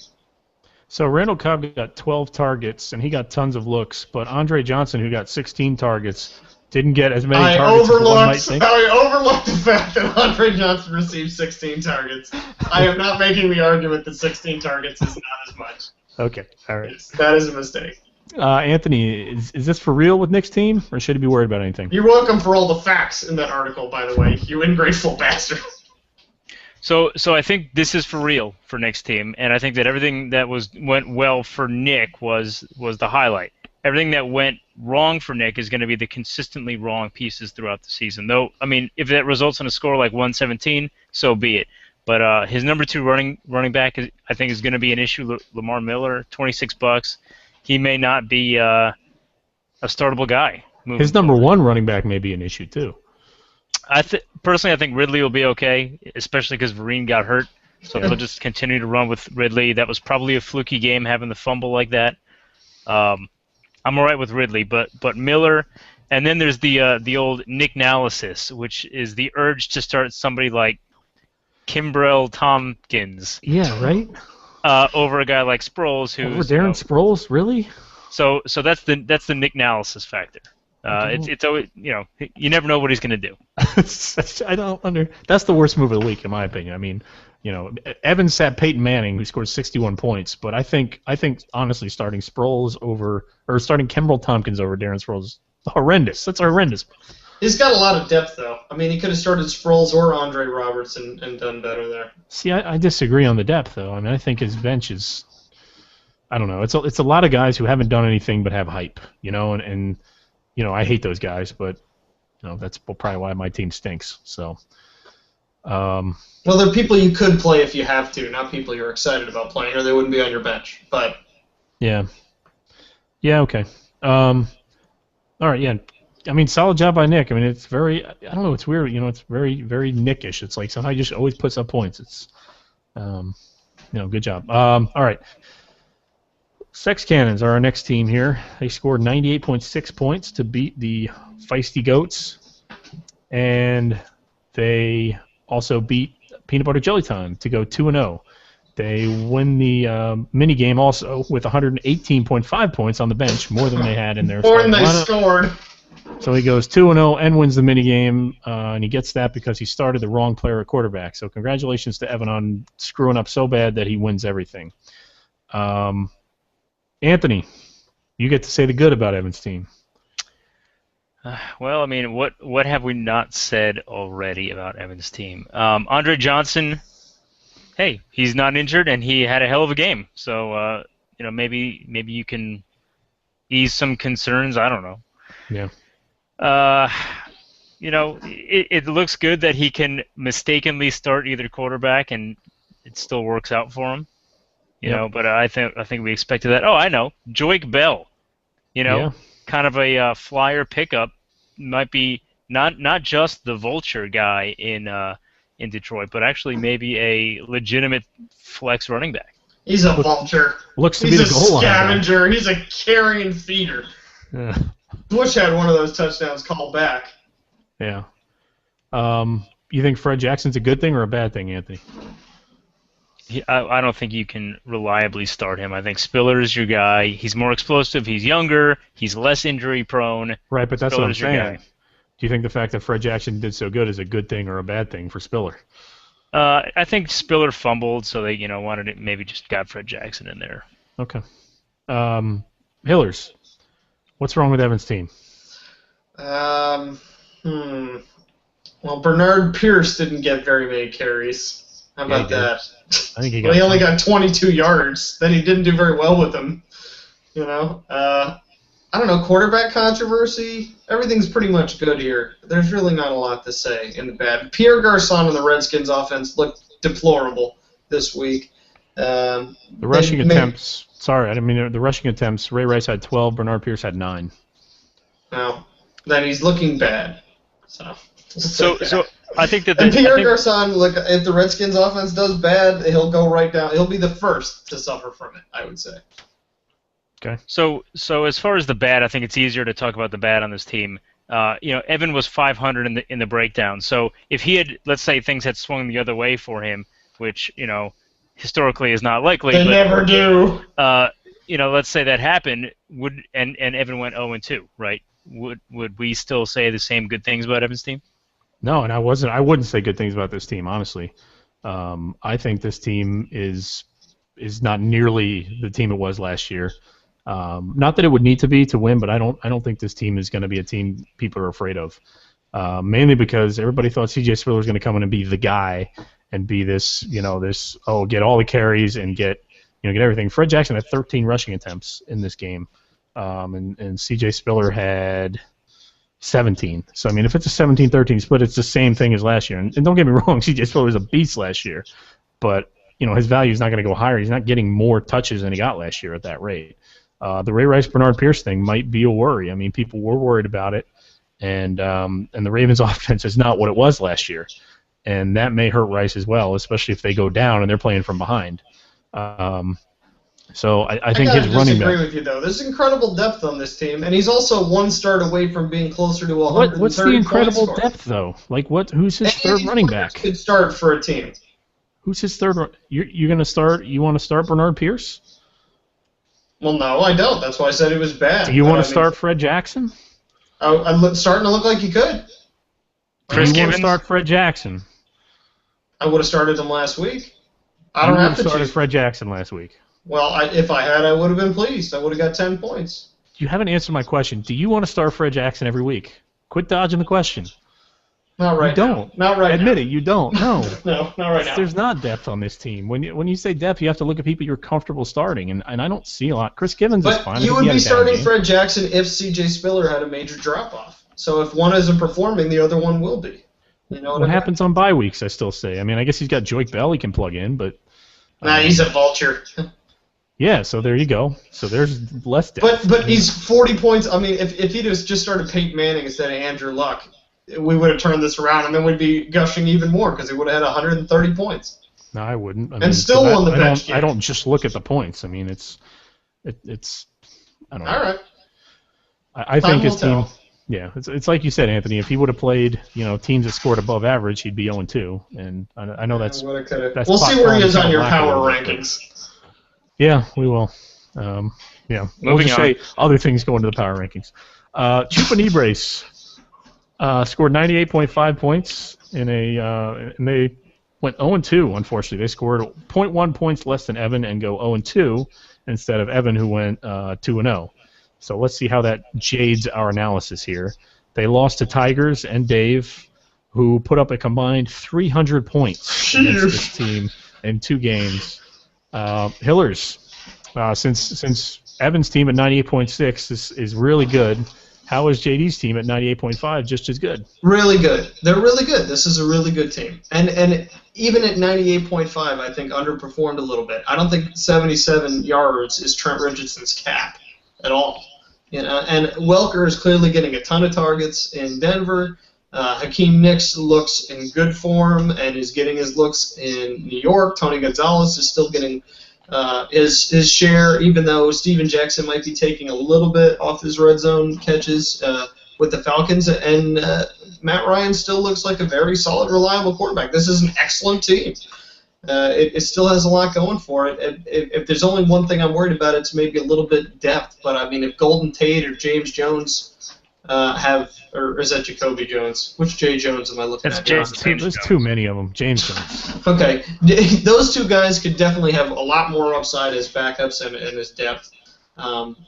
Speaker 2: So Randall Cobb got 12 targets, and he got tons of looks, but Andre Johnson, who got 16 targets, didn't get as many targets as one might think.
Speaker 4: I overlooked the fact that Andre Johnson received 16 targets. I am not making the argument that 16 targets is not as much.
Speaker 2: Okay, all right.
Speaker 4: That is a mistake.
Speaker 2: Anthony, is this for real with Nick's team, or should he be worried about anything?
Speaker 4: You're welcome for all the facts in that article, by the way, you ungrateful bastard.
Speaker 1: So I think this is for real for Nick's team, and I think that everything that went well for Nick was the highlight. Everything that went wrong for Nick is going to be the consistently wrong pieces throughout the season. Though, I mean, if that results in a score like 117, so be it. But his number 2 running back, I think, is going to be an issue. Lamar Miller, $26. He may not be a startable guy.
Speaker 2: His number 1 running back may be an issue too.
Speaker 1: Personally, I think Ridley will be okay, especially because Vereen got hurt. So they'll just continue to run with Ridley. That was probably a fluky game having the fumble like that. I'm all right with Ridley, but Miller And then there's the old Nicknalysis, which is the urge to start somebody like Kimbrel Tompkins.
Speaker 2: Yeah, right.
Speaker 1: Over a guy like Sproles, who's
Speaker 2: Over Darren Sproles, really?
Speaker 1: So that's the Nicknalysis factor. It's always, you never know what he's going to do.
Speaker 2: I don't That's the worst move of the week, in my opinion. I mean, Evans sat Peyton Manning, who scored 61 points, but I think honestly, starting Kimbrel Tompkins over Darren Sproles is horrendous. That's horrendous.
Speaker 4: He's got a lot of depth, though. I mean, he could have started Sproles or Andre Robertson and done better there.
Speaker 2: See, I disagree on the depth, though. I mean, I think his bench is, I don't know. It's a lot of guys who haven't done anything but have hype, and I hate those guys, but that's probably why my team stinks. So.
Speaker 4: Well, they're people you could play if you have to, not people you're excited about playing, or they wouldn't be on your bench. But.
Speaker 2: Yeah. Yeah. Okay. All right. Yeah. I mean, solid job by Nick. I mean, it's very, I don't know, it's weird. It's very, very Nickish. It's like somehow he just always puts up points. It's, good job. All right. Sex Cannons are our next team here. They scored 98.6 points to beat the Feisty Goats, and they also beat Peanut Butter Jelly Time to go 2-0. They win the mini game also with 118.5 points on the bench, more than they had in their
Speaker 4: more than they
Speaker 2: lineup.
Speaker 4: scored.
Speaker 2: So he goes 2-0 and wins the mini game, and he gets that because he started the wrong player at quarterback. So congratulations to Evan on screwing up so bad that he wins everything. Anthony, you get to say the good about Evan's team.
Speaker 1: Well, I mean, what have we not said already about Evan's team? Andre Johnson, hey, he's not injured and he had a hell of a game. So maybe you can ease some concerns. I don't know.
Speaker 2: Yeah.
Speaker 1: It looks good that he can mistakenly start either quarterback and it still works out for him. But I think we expected that. Oh, I know, Joique Bell. Kind of a flyer pickup, might be not just the vulture guy in Detroit, but actually maybe a legitimate flex running back.
Speaker 4: He's a vulture.
Speaker 2: Looks to be the goal line.
Speaker 4: He's a scavenger. He's a carrion feeder.
Speaker 2: Yeah.
Speaker 4: Bush had one of those touchdowns called back.
Speaker 2: Yeah. You think Fred Jackson's a good thing or a bad thing, Anthony?
Speaker 1: I don't think you can reliably start him. I think Spiller is your guy. He's more explosive. He's younger. He's less injury prone.
Speaker 2: Right, but that's what I'm
Speaker 1: Spiller's your
Speaker 2: saying.
Speaker 1: guy.
Speaker 2: Do you think the fact that Fred Jackson did so good is a good thing or a bad thing for Spiller?
Speaker 1: I think Spiller fumbled, so they wanted to maybe just got Fred Jackson in there.
Speaker 2: Okay. Hillers, what's wrong with Evan's team?
Speaker 4: Well, Bernard Pierce didn't get very many carries. How about that?
Speaker 2: I think he
Speaker 4: only got 22 yards. Then he didn't do very well with them. I don't know, quarterback controversy. Everything's pretty much good here. There's really not a lot to say in the bad. Pierre Garçon and the Redskins offense looked deplorable this week.
Speaker 2: The rushing attempts. Sorry, I didn't mean the rushing attempts. Ray Rice had 12. Bernard Pierce had 9.
Speaker 4: Well, then he's looking bad. So
Speaker 1: I think that.
Speaker 4: And Pierre Garçon, look, if the Redskins offense does bad, he'll go right down. He'll be the first to suffer from it, I would say.
Speaker 2: Okay.
Speaker 1: So as far as the bad, I think it's easier to talk about the bad on this team. Evan was 500 in the breakdown. So if he had, let's say, things had swung the other way for him, which historically is not likely.
Speaker 4: They never do.
Speaker 1: Let's say that happened. And Evan went 0-2, right? Would we still say the same good things about Evan's team?
Speaker 2: No, and I wouldn't say good things about this team, honestly. I think this team is not nearly the team it was last year. Not that it would need to be to win, but I don't think this team is going to be a team people are afraid of. Mainly because everybody thought C.J. Spiller was going to come in and be the guy and be this get all the carries and get everything. Fred Jackson had 13 rushing attempts in this game, and C.J. Spiller had 17. So I mean, if it's a 17-13 split, it's the same thing as last year. And don't get me wrong, C.J. Spiller was a beast last year, but his value is not going to go higher. He's not getting more touches than he got last year at that rate. The Ray Rice Bernard Pierce thing might be a worry. I mean, people were worried about it, and the Ravens' offense is not what it was last year, and that may hurt Rice as well, especially if they go down and they're playing from behind. So I think his
Speaker 4: gotta
Speaker 2: running
Speaker 4: disagree
Speaker 2: back.
Speaker 4: with you though. There's incredible depth on this team, and he's also one start away from being closer to 130
Speaker 2: What's the incredible
Speaker 4: points
Speaker 2: depth though? Like what? Who's his
Speaker 4: Any
Speaker 2: third
Speaker 4: of these
Speaker 2: running
Speaker 4: players
Speaker 2: back?
Speaker 4: could start for a team.
Speaker 2: Who's his third? You're gonna start? You want to start Bernard Pierce?
Speaker 4: Well, no, I don't. That's why I said it was bad.
Speaker 2: Do you want to start Fred Jackson?
Speaker 4: I'm starting to look like you could.
Speaker 1: Chris
Speaker 2: you want
Speaker 1: Gibbons?
Speaker 2: to start Fred Jackson?
Speaker 4: I would have started him last week. I don't
Speaker 2: You
Speaker 4: have to
Speaker 2: started
Speaker 4: choose.
Speaker 2: Fred Jackson last week.
Speaker 4: Well, if I had, I would have been pleased. I would have got 10 points.
Speaker 2: You haven't answered my question. Do you want to start Fred Jackson every week? Quit dodging the question.
Speaker 4: Not right
Speaker 2: You
Speaker 4: now.
Speaker 2: don't.
Speaker 4: Not right
Speaker 2: Admit
Speaker 4: now.
Speaker 2: it. You don't. No.
Speaker 4: No, not right now.
Speaker 2: There's not depth on this team. When you say depth, you have to look at people you're comfortable starting, and I don't see a lot. Chris Gibbons is fine.
Speaker 4: But
Speaker 2: I
Speaker 4: you
Speaker 2: think
Speaker 4: would
Speaker 2: he had
Speaker 4: be
Speaker 2: a bad
Speaker 4: starting
Speaker 2: game.
Speaker 4: Fred Jackson if C.J. Spiller had a major drop-off. So if one isn't performing, the other one will be. You know
Speaker 2: What happens on bye weeks? I still say. I mean, I guess he's got Joik Bell he can plug in, but
Speaker 4: Nah, he's a vulture.
Speaker 2: yeah. So there you go. So there's less depth.
Speaker 4: But he's 40 points. I mean, if he'd just started Peyton Manning instead of Andrew Luck, we would have turned this around, and then we'd be gushing even more because he would have had 130 points.
Speaker 2: No, I wouldn't. I
Speaker 4: And still won the bench game.
Speaker 2: I don't just look at the points. I mean, it's I don't know.
Speaker 4: All right.
Speaker 2: I
Speaker 4: Time
Speaker 2: think his
Speaker 4: will
Speaker 2: team.
Speaker 4: tell.
Speaker 2: Yeah, it's like you said, Anthony. If he would have played, teams that scored above average, he'd be 0-2. And I know that's.
Speaker 4: Woulda, coulda.
Speaker 2: that's
Speaker 4: We'll see where he is
Speaker 2: kind
Speaker 4: on
Speaker 2: of
Speaker 4: your
Speaker 2: lack a
Speaker 4: power
Speaker 2: little bit, but-
Speaker 4: rankings.
Speaker 2: Yeah, we will. Yeah, we'll
Speaker 1: Moving
Speaker 2: just
Speaker 1: on.
Speaker 2: say other things go into the power rankings. Chupa Brace scored 98.5 points and they went 0-2. Unfortunately, they scored 0.1 points less than Evan and go 0-2 instead of Evan, who went 2-0. So let's see how that jades our analysis here. They lost to Tigers and Dave, who put up a combined 300 points against this team in 2 games. Hillers, since Evan's team at 98.6 is really good, how is JD's team at 98.5 just as good?
Speaker 4: Really good. They're really good. This is a really good team. And even at 98.5, I think underperformed a little bit. I don't think 77 yards is Trent Richardson's cap at all. And Welker is clearly getting a ton of targets in Denver. Hakeem Nicks looks in good form and is getting his looks in New York. Tony Gonzalez is still getting his share, even though Steven Jackson might be taking a little bit off his red zone catches with the Falcons. And Matt Ryan still looks like a very solid, reliable quarterback. This is an excellent team. It still has a lot going for it. If there's only one thing I'm worried about, it's maybe a little bit depth. But, I mean, if Golden Tate or James Jones or is that Jacoby Jones? Which J. Jones am I looking
Speaker 1: That's
Speaker 4: at?
Speaker 1: James
Speaker 2: There's too many of them. James Jones.
Speaker 4: Okay. Those two guys could definitely have a lot more upside as backups and as depth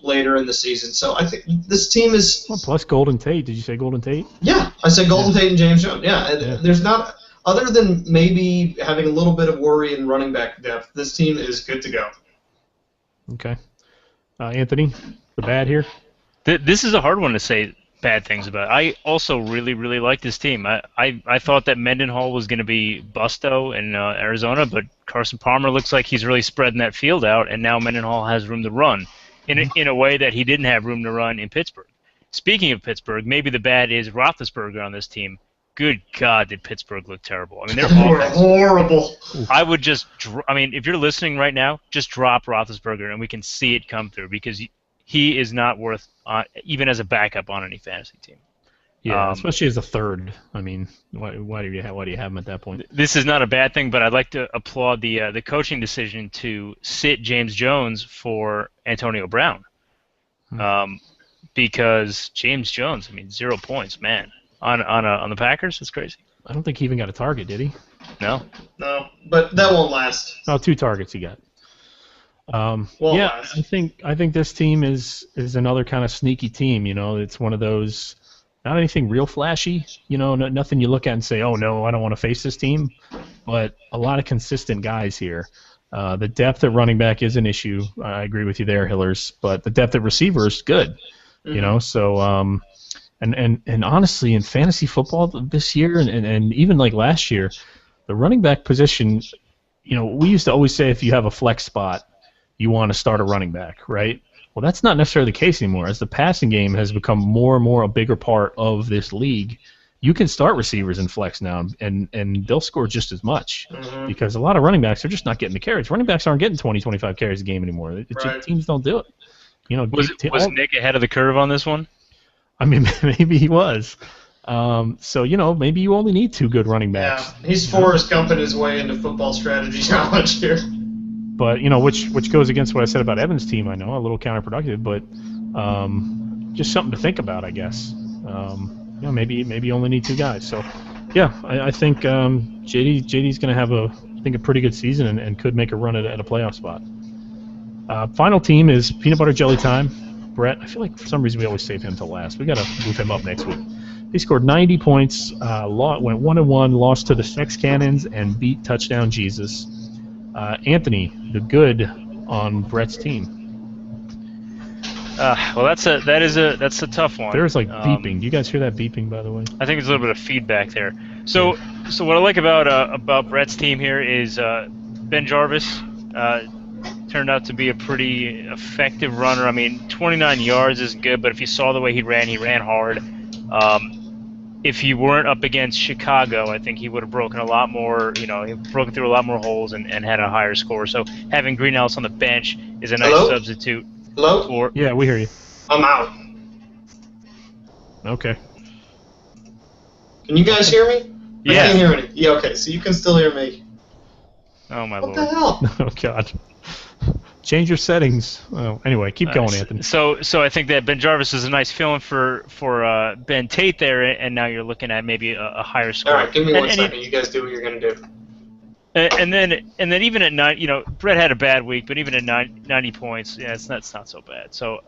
Speaker 4: later in the season. So I think this team is...
Speaker 2: Well, plus Golden Tate. Did you say Golden Tate?
Speaker 4: Yeah, I said Golden Tate and James Jones. Yeah, there's not... Other than maybe having a little bit of worry in running back depth, this team is good to go.
Speaker 2: Okay. Anthony, the bad here?
Speaker 1: This is a hard one to say bad things about. I also really, really like this team. I thought that Mendenhall was going to be busto in Arizona, but Carson Palmer looks like he's really spreading that field out, and now Mendenhall has room to run in a way that he didn't have room to run in Pittsburgh. Speaking of Pittsburgh, maybe the bad is Roethlisberger on this team. Good God, did Pittsburgh look terrible. I mean, they're offense.
Speaker 4: Horrible.
Speaker 1: I would just, if you're listening right now, just drop Roethlisberger, and we can see it come through because he is not worth, even as a backup on any fantasy team.
Speaker 2: Yeah, especially as a third. I mean, why do you have him at that point?
Speaker 1: This is not a bad thing, but I'd like to applaud the coaching decision to sit James Jones for Antonio Brown, because James Jones, 0 points, man, on the Packers, that's crazy.
Speaker 2: I don't think he even got a target, did he?
Speaker 1: No.
Speaker 4: No, but that won't last.
Speaker 2: Oh, 2 targets he got.
Speaker 4: Won't
Speaker 2: Yeah,
Speaker 4: last.
Speaker 2: I think this team is another kind of sneaky team. It's one of those, not anything real flashy. Nothing you look at and say, oh no, I don't want to face this team. But a lot of consistent guys here. The depth at running back is an issue. I agree with you there, Hillers. But the depth at receiver is good. So and honestly, in fantasy football this year and even like last year, the running back position. We used to always say if you have a flex spot, you want to start a running back, right? Well, that's not necessarily the case anymore. As the passing game has become more and more a bigger part of this league, you can start receivers in flex now, and they'll score just as much
Speaker 4: Mhm.
Speaker 2: because a lot of running backs are just not getting the carries. Running backs aren't getting 20, 25 carries a game anymore.
Speaker 4: Right.
Speaker 2: Teams don't do it.
Speaker 1: Was Nick ahead of the curve on this one?
Speaker 2: I mean, maybe he was. So maybe you only need 2 good running backs.
Speaker 4: Yeah, he's Forrest Gumping his way into football strategy knowledge here.
Speaker 2: But which goes against what I said about Evans' team. I know a little counterproductive, but just something to think about, I guess. Maybe you only need 2 guys. So, yeah, I think JD's going to have a pretty good season and could make a run at a playoff spot. Final team is Peanut Butter Jelly Time. Brett, I feel like for some reason we always save him till last. We got to move him up next week. He scored 90 points, went 1-1, lost to the Sex Cannons, and beat Touchdown Jesus. Anthony, the good on Brett's team.
Speaker 1: Well, that's a tough one.
Speaker 2: There's beeping. Do you guys hear that beeping, by the way?
Speaker 1: I think there's a little bit of feedback there. So what I like about Brett's team here is Ben Jarvis turned out to be a pretty effective runner. I mean, 29 yards is good, but if you saw the way he ran hard. If he weren't up against Chicago, I think he would have broken a lot more. He broken through a lot more holes and had a higher score. So having Greenhouse on the bench is a nice substitute.
Speaker 4: Hello?
Speaker 2: Yeah, we hear you.
Speaker 4: I'm out.
Speaker 2: Okay.
Speaker 4: Can you guys hear me?
Speaker 1: Yeah.
Speaker 4: I can't hear any. Yeah, okay, so you can still hear me.
Speaker 1: Oh, my
Speaker 4: What
Speaker 1: Lord.
Speaker 4: the hell?
Speaker 2: Oh, God. Change your settings. Oh, anyway, keep going, Anthony.
Speaker 1: So I think that Ben Jarvis is a nice fill-in for Ben Tate there, and now you're looking at maybe a higher score.
Speaker 4: All right, give me one second. You guys do what you're going to do.
Speaker 1: And then even at 9, Brett had a bad week, but even at 90 points, yeah, that's not so bad. So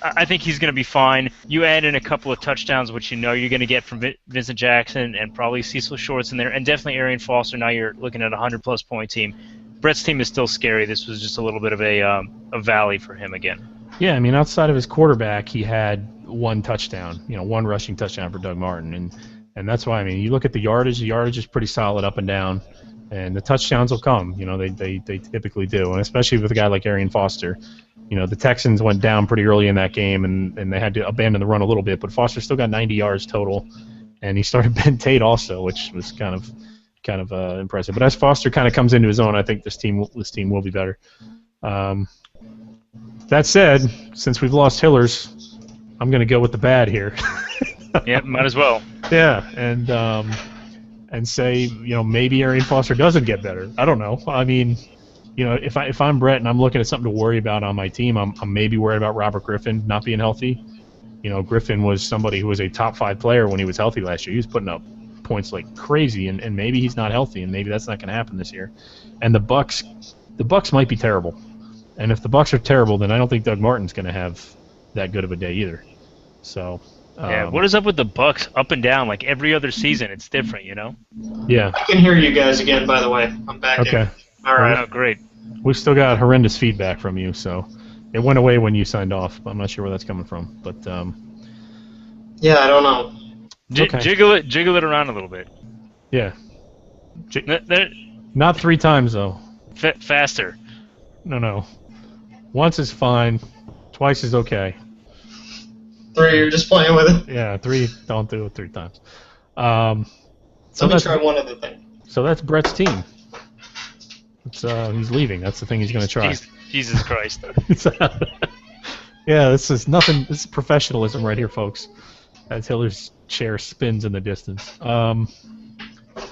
Speaker 1: I think he's going to be fine. You add in a couple of touchdowns, which you're going to get from Vincent Jackson and probably Cecil Shorts in there, and definitely Arian Foster. Now you're looking at a 100-plus point team. Brett's team is still scary. This was just a little bit of a valley for him again.
Speaker 2: Yeah, I mean, outside of his quarterback, he had 1 touchdown, 1 rushing touchdown for Doug Martin, and that's why, I mean, you look at the yardage is pretty solid up and down, and the touchdowns will come. They typically do, and especially with a guy like Arian Foster. The Texans went down pretty early in that game, and they had to abandon the run a little bit, but Foster still got 90 yards total, and he started Ben Tate also, which was kind of impressive. But as Foster kind of comes into his own, I think this team will be better. That said, since we've lost Hillers, I'm going to go with the bad here.
Speaker 1: Yeah, might as well.
Speaker 2: Yeah, and say maybe Arian Foster doesn't get better. I don't know. I mean, if I'm Brett and I'm looking at something to worry about on my team, I'm maybe worried about Robert Griffin not being healthy. Griffin was somebody who was a top 5 player when he was healthy last year. He was putting up points like crazy, and maybe he's not healthy, and maybe that's not going to happen this year. And the Bucks might be terrible. And if the Bucks are terrible, then I don't think Doug Martin's going to have that good of a day either. So
Speaker 1: yeah, what is up with the Bucks up and down like every other season? It's different,
Speaker 2: Yeah.
Speaker 4: I can hear you guys again, by the way. I'm back
Speaker 2: Okay.
Speaker 4: in. All right.
Speaker 1: Oh, great.
Speaker 2: We've still got horrendous feedback from you, so it went away when you signed off. I'm not sure where that's coming from, but
Speaker 4: Yeah, I don't know.
Speaker 2: Okay.
Speaker 1: Jiggle it around a little bit.
Speaker 2: yeah.
Speaker 1: There,
Speaker 2: Not 3 times though.
Speaker 1: faster.
Speaker 2: No. Once is fine. Twice is okay.
Speaker 4: 3, you're just playing with it.
Speaker 2: Yeah, 3. Don't do it 3 times.
Speaker 4: Let me try one other thing.
Speaker 2: So that's Brett's team. He's leaving. That's the thing he's going to try.
Speaker 1: Jesus Christ.
Speaker 2: Yeah, this is nothing. This is professionalism right here, folks. As Hiller's chair spins in the distance.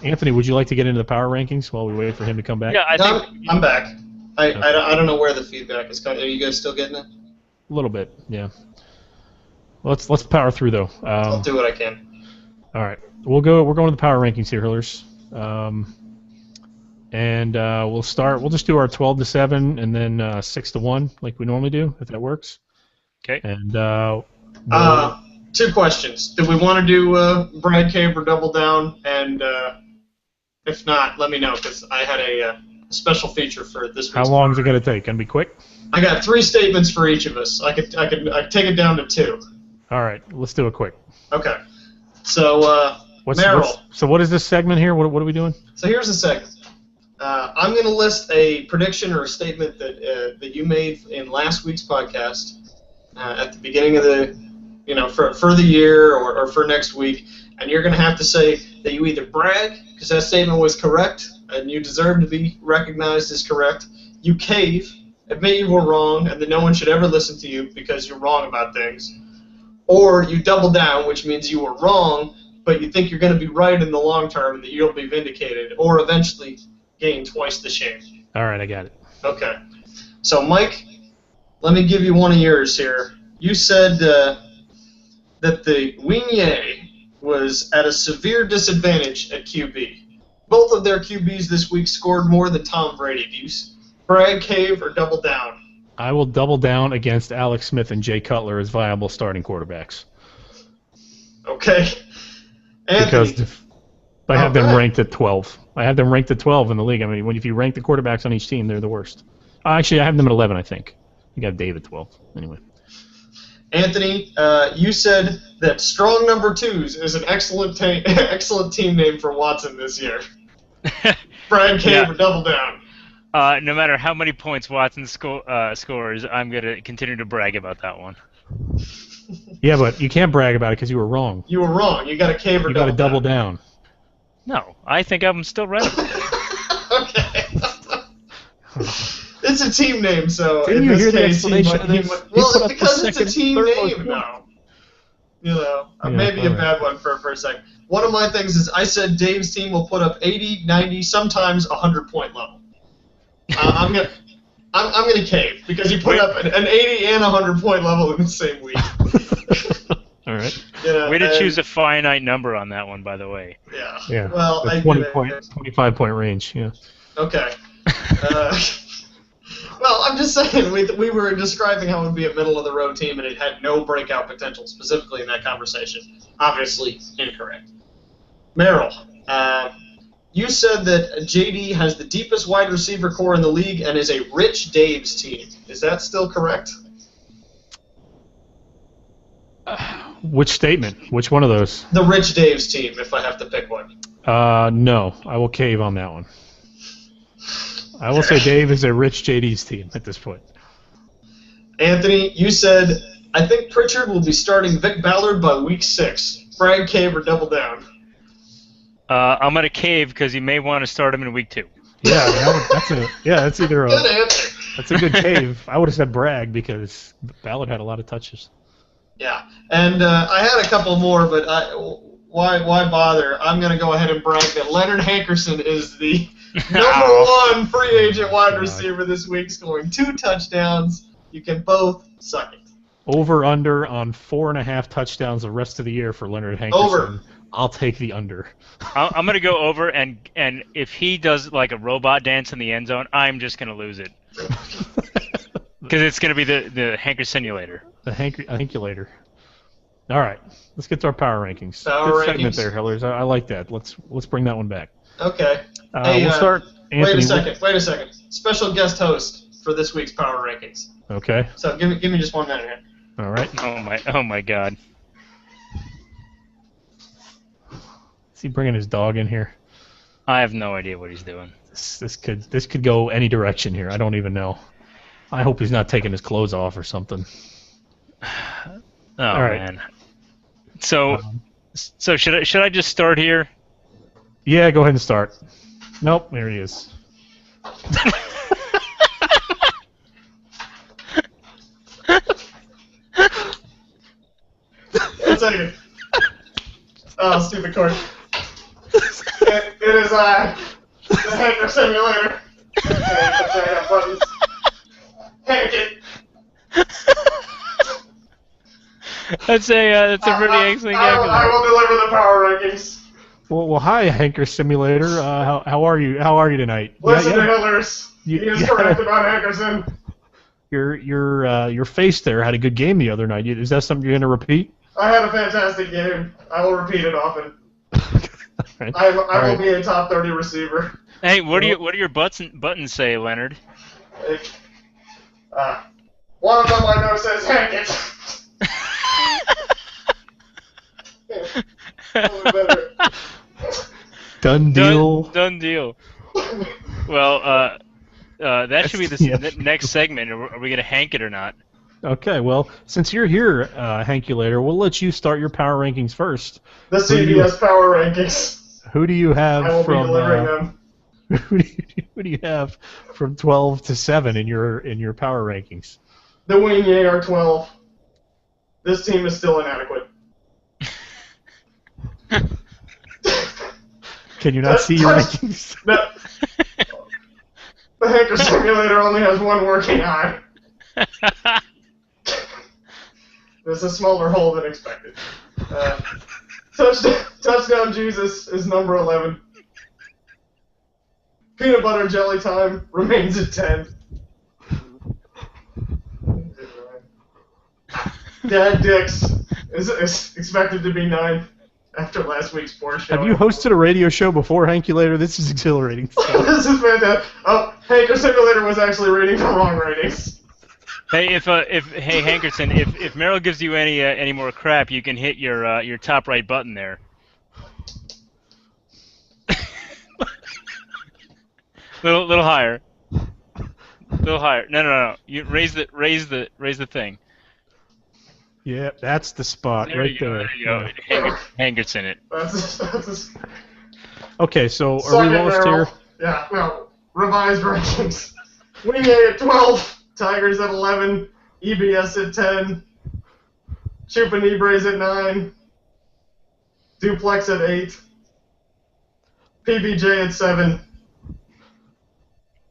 Speaker 2: Anthony, would you like to get into the power rankings while we wait for him to come back?
Speaker 1: Yeah, I think
Speaker 4: I'm back. I don't know where the feedback is coming. Are you guys still getting it?
Speaker 2: A little bit, yeah. Let's power through though.
Speaker 4: I'll do what I can.
Speaker 2: All right, we're going to the power rankings here, Hillers. And we'll start. We'll just do our 12-7 and then 6-1 like we normally do, if that works.
Speaker 1: Okay.
Speaker 2: And
Speaker 4: 2 questions. Do we want to do Brad Cave or Double Down? And if not, let me know, because I had a special feature for this.
Speaker 2: How long is it going to take? Going to be quick?
Speaker 4: I got 3 statements for each of us. I could take it down to 2.
Speaker 2: All right, let's do it quick.
Speaker 4: Okay. So Merrill.
Speaker 2: So what is this segment here? What are we doing?
Speaker 4: So here's the segment. I'm going to list a prediction or a statement that you made in last week's podcast at the beginning of the, for the year or for next week, And you're going to have to say that you either brag, because that statement was correct, and you deserve to be recognized as correct. You cave, admit you were wrong, and that no one should ever listen to you because you're wrong about things. Or you double down, which means you were wrong, but you think you're going to be right in the long term and that you'll be vindicated, or eventually gain twice the shame.
Speaker 2: All right, I got it.
Speaker 4: Okay. So, Mike, let me give you one of yours here. You said that the Wingnier was at a severe disadvantage at QB. Both of their QBs this week scored more than Tom Brady. Do you brag, cave, or double down?
Speaker 2: I will double down against Alex Smith and Jay Cutler as viable starting quarterbacks.
Speaker 4: Okay. Anthony.
Speaker 2: Because I have them ranked at 12. I have them ranked at 12 in the league. I mean, if you rank the quarterbacks on each team, they're the worst. Actually, I have them at 11, I think. You got Dave at 12. Anyway.
Speaker 4: Anthony, you said that strong number twos is an excellent team name for Watson this year. Brad Cave or double down.
Speaker 1: No matter how many points Watson scores, I'm going to continue to brag about that one.
Speaker 2: Yeah, but you can't brag about it because you were wrong.
Speaker 4: You were wrong. You got to cave or
Speaker 2: you got to double down.
Speaker 1: No, I think I'm still right.
Speaker 4: Okay. It's a team name, so
Speaker 2: Didn't
Speaker 4: in
Speaker 2: you
Speaker 4: this
Speaker 2: hear the
Speaker 4: case,
Speaker 2: explanation of this?
Speaker 4: well,
Speaker 2: He put up
Speaker 4: because
Speaker 2: the
Speaker 4: it's a
Speaker 2: second,
Speaker 4: team
Speaker 2: third
Speaker 4: name now. You know,
Speaker 2: Yeah,
Speaker 4: maybe a
Speaker 2: alright.
Speaker 4: bad one for a second. One of my things is I said Dave's team will put up 80, 90, sometimes 100-point level. I'm gonna cave because you put up an 80 and 100-point level in the same week.
Speaker 2: All right.
Speaker 1: Way to choose a finite number on that one, by the way.
Speaker 4: Yeah.
Speaker 2: Yeah.
Speaker 4: Well, I
Speaker 2: 25-point range. Yeah.
Speaker 4: Okay. Well, I'm just saying, we were describing how it would be a middle-of-the-road team, and it had no breakout potential, specifically in that conversation. Obviously, incorrect. Merrill, you said that JD has the deepest wide receiver core in the league and is a rich Dave's team. Is that still correct?
Speaker 2: Which statement? Which one of those?
Speaker 4: The rich Dave's team, if I have to pick one.
Speaker 2: No. I will cave on that one. I will say Dave is a rich JD's team at this point.
Speaker 4: Anthony, you said, I think Pritchard will be starting Vic Ballard by week 6. Brag, cave, or double down?
Speaker 1: I'm going to cave because you may want to start him in week 2.
Speaker 2: Yeah, that's either
Speaker 4: Good answer.
Speaker 2: That's a good cave. I would have said brag because Ballard had a lot of touches.
Speaker 4: Yeah, and I had a couple more, but why bother? I'm going to go ahead and brag that Leonard Hankerson is the number 1 free agent wide receiver this week, scoring 2 touchdowns. You can both suck it.
Speaker 2: Over under on 4.5 touchdowns the rest of the year for Leonard Hankerson.
Speaker 4: Over.
Speaker 2: I'll take the under.
Speaker 1: I'm going to go over, and if he does like a robot dance in the end zone, I'm just going to lose it. Because it's going to be the Hanker simulator.
Speaker 2: The Hankulator. All right, let's get to our power rankings.
Speaker 4: Power
Speaker 2: Good segment
Speaker 4: rankings.
Speaker 2: there, Hellers. I like that. Let's bring that one back.
Speaker 4: Okay. Hey,
Speaker 2: We'll start. Anthony,
Speaker 4: Wait a second. Special guest host for this week's power rankings.
Speaker 2: Okay.
Speaker 4: So give me just 1 minute here.
Speaker 2: All right.
Speaker 1: Oh my God.
Speaker 2: Is he bringing his dog in here?
Speaker 1: I have no idea what he's doing.
Speaker 2: This could go any direction here. I don't even know. I hope he's not taking his clothes off or something.
Speaker 1: Oh
Speaker 2: All right.
Speaker 1: man. So should I just start here?
Speaker 2: Yeah, go ahead and start. Nope, there he is.
Speaker 4: One second. Oh, stupid cord. It is the Hanker simulator. Buttons. Hank it.
Speaker 1: That's a pretty excellent
Speaker 4: I will deliver the power rankings.
Speaker 2: Well, hi, Hanker Simulator. How are you? How are you tonight?
Speaker 4: Listen
Speaker 2: Yeah,
Speaker 4: to Hillers. He is correct about Hankerson.
Speaker 2: Your face there had a good game the other night. Is that something you're going to repeat?
Speaker 4: I had a fantastic game. I will repeat it often.
Speaker 2: Right.
Speaker 4: I will
Speaker 2: right.
Speaker 4: be a top 30 receiver.
Speaker 1: Hey, what do your buttons say, Leonard?
Speaker 4: One of them I know says Hank it.
Speaker 2: Done deal.
Speaker 1: Done deal. Well, that should be the
Speaker 2: Yeah.
Speaker 1: next segment. Are we going to hank it or not?
Speaker 2: Okay, well, since you're here, Hankulator, we'll let you start your power rankings first.
Speaker 4: The CBS Power Rankings.
Speaker 2: Who do you have
Speaker 4: I will
Speaker 2: from?
Speaker 4: be delivering them.
Speaker 2: Who do you have from 12 to 7 in your power rankings?
Speaker 4: The Wingye are 12. This team is still inadequate.
Speaker 2: Can you not see your rankings?
Speaker 4: No. The Hanker Simulator only has one working eye. There's a smaller hole than expected. Touchdown Jesus is number 11. Peanut Butter Jelly Time remains at 10. Dad Dix is expected to be 9 after last week's sports show.
Speaker 2: Have you hosted a radio show before, Hankulator? This is exhilarating stuff.
Speaker 4: This is fantastic. Oh, Hanker Simulator was actually reading the wrong ratings.
Speaker 1: Hey, hey Hankerson, if Merrill gives you any more crap, you can hit your top right button there. little higher. Little higher. No. You raise the thing.
Speaker 2: Yeah, that's the spot right there.
Speaker 1: There you go. Hankerson it.
Speaker 4: That's
Speaker 2: Okay, so are we lowest here?
Speaker 4: Yeah, no. Revised rankings. Wingye at 12. Tigers at 11. EBS at 10. Chupanibres at 9. Duplex at 8. PBJ at 7.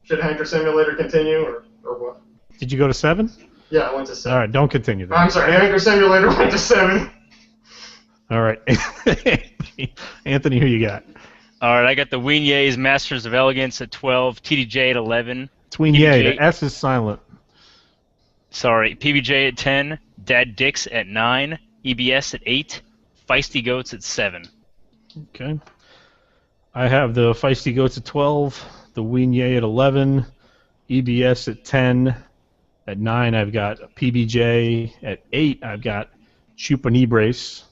Speaker 4: Should Hanker Simulator continue, or what?
Speaker 2: Did you go to 7?
Speaker 4: Yeah, I went to 7.
Speaker 2: All right, don't continue then.
Speaker 4: I'm sorry, Hanker Simulator went to 7.
Speaker 2: All right. Anthony, who you got?
Speaker 1: All right, I got the Wingye's Masters of Elegance at 12, TDJ at 11.
Speaker 2: Tweenye, the S is silent.
Speaker 1: Sorry, PBJ at 10, Dad Dix at 9, EBS at 8, Feisty Goats at 7.
Speaker 2: Okay. I have the Feisty Goats at 12, the Wingye at 11, EBS at 10. At 9, I've got PBJ. At 8, I've got Chupanibres.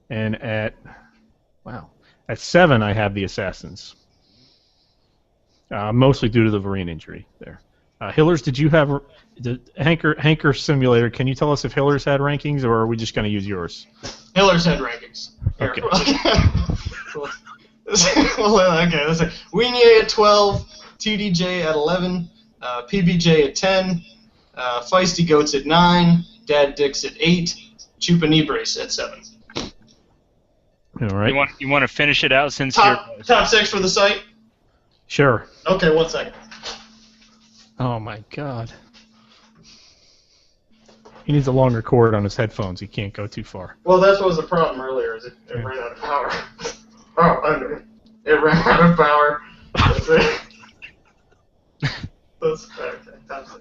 Speaker 2: And at 7, I have the Assassins. Mostly due to the Varine injury there. Hillers, did you have Hanker Simulator? Can you tell us if Hillers had rankings, or are we just going to use yours?
Speaker 4: Hillers had rankings. Here.
Speaker 2: Okay.
Speaker 4: Okay, let's see. Wingye at 12, TDJ at 11, PBJ at 10, Feisty Goats at 9, Dad Dix at 8, Chupanibres at 7.
Speaker 2: All right.
Speaker 1: You want to finish it out since
Speaker 4: Top
Speaker 1: you're
Speaker 4: 6 for the site?
Speaker 2: Sure.
Speaker 4: Okay, 1 second.
Speaker 2: Oh my God. He needs a longer cord on his headphones. He can't go too far.
Speaker 4: Well, that was the problem earlier, is it ran out of power. It ran out of power. That's okay. Top 6.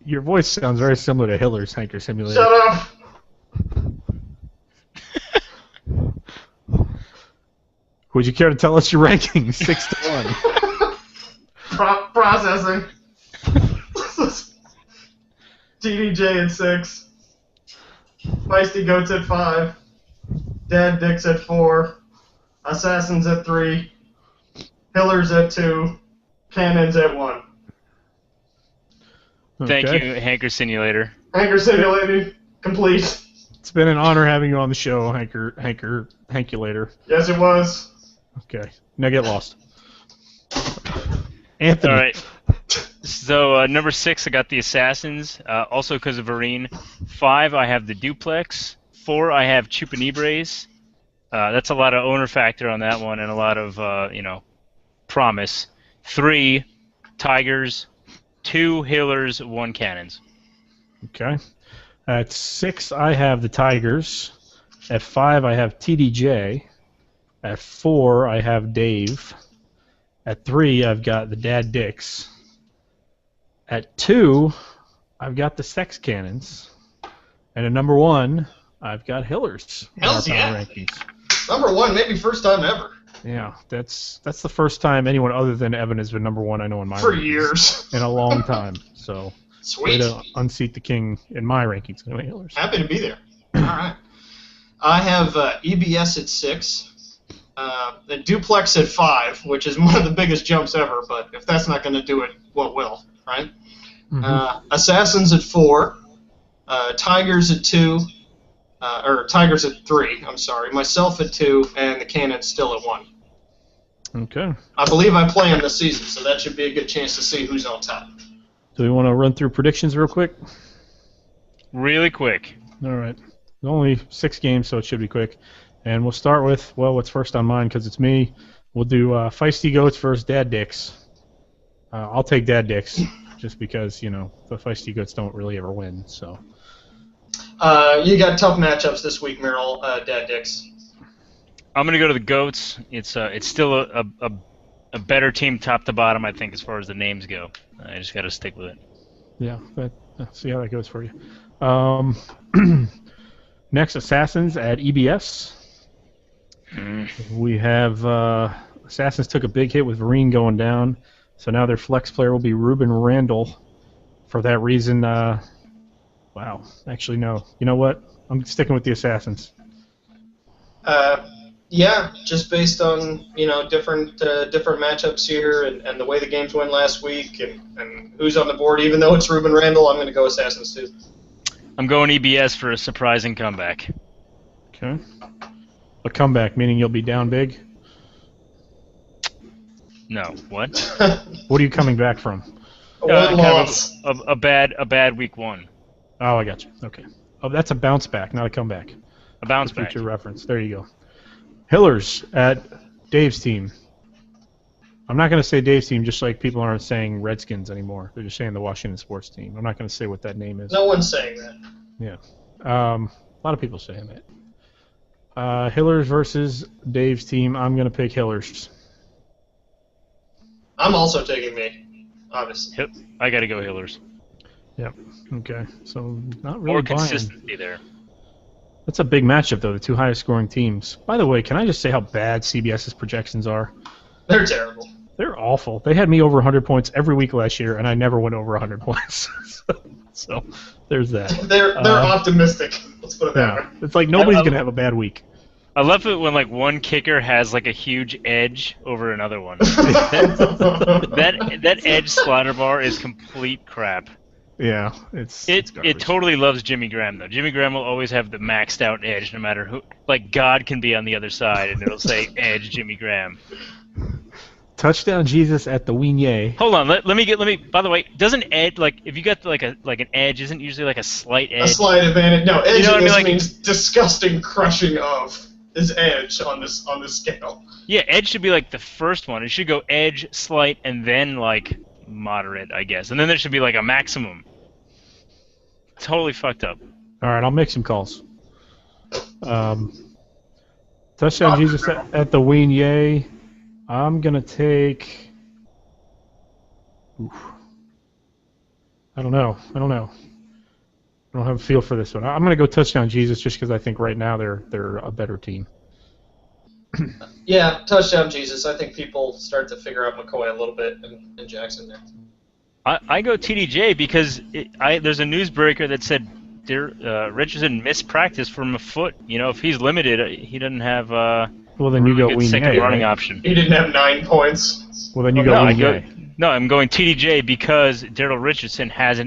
Speaker 2: Your voice sounds very similar to Hiller's Hanker Simulator.
Speaker 4: Shut up!
Speaker 2: Would you care to tell us your rankings? 6 to 1.
Speaker 4: Processing. TDJ at 6. Feisty Goats at 5. Dad Dix at 4. Assassins at 3. Hillers at 2. Cannons at 1.
Speaker 1: Thank
Speaker 2: Okay.
Speaker 1: you, Hanker Simulator.
Speaker 4: Hanker Simulator complete.
Speaker 2: It's been an honor having you on the show, Hankulator.
Speaker 4: Yes, it was.
Speaker 2: Okay. Now get lost. Anthony.
Speaker 1: All right. So number 6, I got the Assassins, also because of Varine. 5, I have the Duplex. 4, I have Chupanibres. That's a lot of owner factor on that one and a lot of promise. 3, Tigers. 2, Hillers. 1, Cannons.
Speaker 2: Okay. At 6, I have the Tigers. At 5, I have TDJ. At 4, I have Dave. At 3, I've got the Dad Dix. At 2, I've got the Sex Cannons. And at number 1, I've got Hillers. in our
Speaker 4: Hells
Speaker 2: power
Speaker 4: yeah.
Speaker 2: rankings.
Speaker 4: Number 1, maybe first time ever.
Speaker 2: Yeah, that's the first time anyone other than Evan has been number 1, I know, in my
Speaker 4: For
Speaker 2: rankings.
Speaker 4: years.
Speaker 2: In a long time. So, way
Speaker 4: Sweet.
Speaker 2: to unseat the king in my rankings. Anyway, Hillers.
Speaker 4: Happy to be there. All right. I have EBS at 6. The Duplex at 5, which is one of the biggest jumps ever, but if that's not going to do it, what will, right?
Speaker 2: Mhm.
Speaker 4: Assassins at 4. Tigers at 2, or Tigers at 3. I'm sorry. Myself at 2, and the Cannons still at 1.
Speaker 2: Okay.
Speaker 4: I believe I play them this season, so that should be a good chance to see who's on top.
Speaker 2: Do we want to run through predictions real quick?
Speaker 1: Really quick.
Speaker 2: All right. There's only 6 games, so it should be quick. And we'll start with, well, what's first on mine, because it's me. We'll do Feisty Goats versus Dad Dicks. I'll take Dad Dicks, just because, the Feisty Goats don't really ever win, so.
Speaker 4: You got tough matchups this week, Merrill, Dad Dicks.
Speaker 1: I'm going to go to the Goats. It's still a better team top to bottom, I think, as far as the names go. I just got to stick with it.
Speaker 2: Yeah, but see how that goes for you. Next, Assassins at EBS. We have Assassins took a big hit with Vereen going down, so now their flex player will be Ruben Randall. For that reason, wow, actually no. You know what? I'm sticking with the Assassins.
Speaker 4: Yeah, just based on different matchups here and the way the games went last week and who's on the board. Even though it's Ruben Randall, I'm going to go Assassins too.
Speaker 1: I'm going EBS for a surprising comeback.
Speaker 2: Okay. A comeback, meaning you'll be down big?
Speaker 1: No, what?
Speaker 2: What are you coming back from?
Speaker 4: One loss.
Speaker 1: A bad week 1.
Speaker 2: Oh, I got you. Okay. Oh, that's a bounce back, not a comeback.
Speaker 1: A bounce back.
Speaker 2: Future reference. There you go. Hillers at Dave's team. I'm not going to say Dave's team, just like people aren't saying Redskins anymore. They're just saying the Washington sports team. I'm not going to say what that name is.
Speaker 4: No one's saying that.
Speaker 2: Yeah. A lot of people saying that. Hillers versus Dave's team. I'm going to pick Hillers.
Speaker 4: I'm also taking me, obviously.
Speaker 1: I got to go Hillers.
Speaker 2: Yep. Okay. So not really
Speaker 1: More
Speaker 2: buying.
Speaker 1: consistency there.
Speaker 2: That's a big matchup, though, the 2 highest scoring teams. By the way, can I just say how bad CBS's projections are?
Speaker 4: They're terrible.
Speaker 2: They're awful. They had me over 100 points every week last year, and I never went over 100 points. So there's that.
Speaker 4: They're optimistic. Let's put it that way.
Speaker 2: It's like nobody's going to have a bad week.
Speaker 1: I love it when one kicker has a huge edge over another one. that edge slider bar is complete crap.
Speaker 2: Yeah, it's garbage.
Speaker 1: It totally loves Jimmy Graham though. Jimmy Graham will always have the maxed out edge, no matter who. God can be on the other side, and it'll say edge Jimmy Graham.
Speaker 2: Touchdown Jesus at the Weenyay.
Speaker 1: Hold on, let me. By the way, doesn't edge if you got an edge, isn't usually a slight edge?
Speaker 4: A slight advantage. No, edge means disgusting crushing of his edge on this scale.
Speaker 1: Yeah, edge should be the first one. It should go edge, slight, and then moderate, I guess, and then there should be a maximum. Totally fucked up.
Speaker 2: All right, I'll make some calls. Touchdown Jesus at the Weenyay. I'm going to take... Oof. I don't know. I don't have a feel for this one. I'm going to go touchdown Jesus just because I think right now they're a better team.
Speaker 4: Yeah, touchdown Jesus. I think people start to figure out McCoy a little bit and Jackson there.
Speaker 1: I go TDJ because there's a newsbreaker that said Richardson missed practice from a foot. If he's limited, he doesn't have...
Speaker 2: Well, then you go
Speaker 1: good second
Speaker 2: Weenyay,
Speaker 1: running
Speaker 2: right?
Speaker 1: option.
Speaker 4: He didn't have 9 points.
Speaker 2: Well, then you go Weenyay.
Speaker 1: No, I'm going TDJ because Daryl Richardson has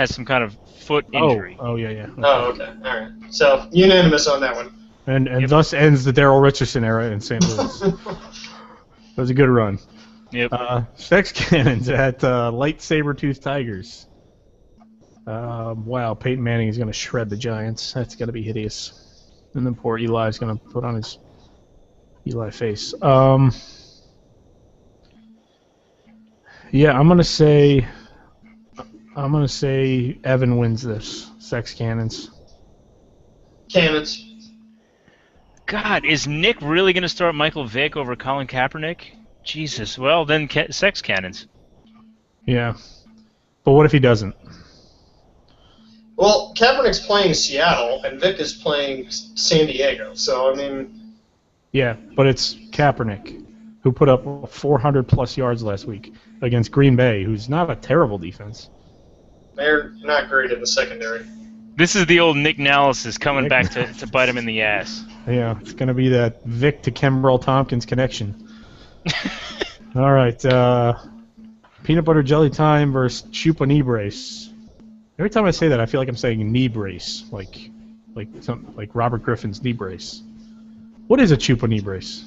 Speaker 1: some kind of foot injury.
Speaker 2: Oh, yeah. Okay.
Speaker 4: Oh, okay. All right. So, unanimous on that one.
Speaker 2: And thus ends the Daryl Richardson era in St. Louis. That was a good run.
Speaker 1: Yep.
Speaker 2: Sex Cannons at Light Saber-Tooth Tigers. Wow, Peyton Manning is going to shred the Giants. That's going to be hideous. And then poor Eli is going to put on his Eli face. Yeah, I'm gonna say Evan wins this. Sex Cannons.
Speaker 4: Cannons.
Speaker 1: God, is Nick really going to start Michael Vick over Colin Kaepernick? Jesus. Well, then Sex Cannons.
Speaker 2: Yeah. But what if he doesn't?
Speaker 4: Well, Kaepernick's playing Seattle, and Vick is playing San Diego, so, I mean...
Speaker 2: Yeah, but it's Kaepernick, who put up 400-plus yards last week against Green Bay, who's not a terrible defense.
Speaker 4: They're not great in the secondary.
Speaker 1: This is the old Nick Analysis coming back to bite him in the ass.
Speaker 2: Yeah, it's going to be that Vic to Kembrell Tompkins connection. All right, Peanut Butter Jelly Time versus Chupa Brace. Every time I say that, I feel like I'm saying knee brace, like Robert Griffin's knee brace. What is a Chupa knee brace?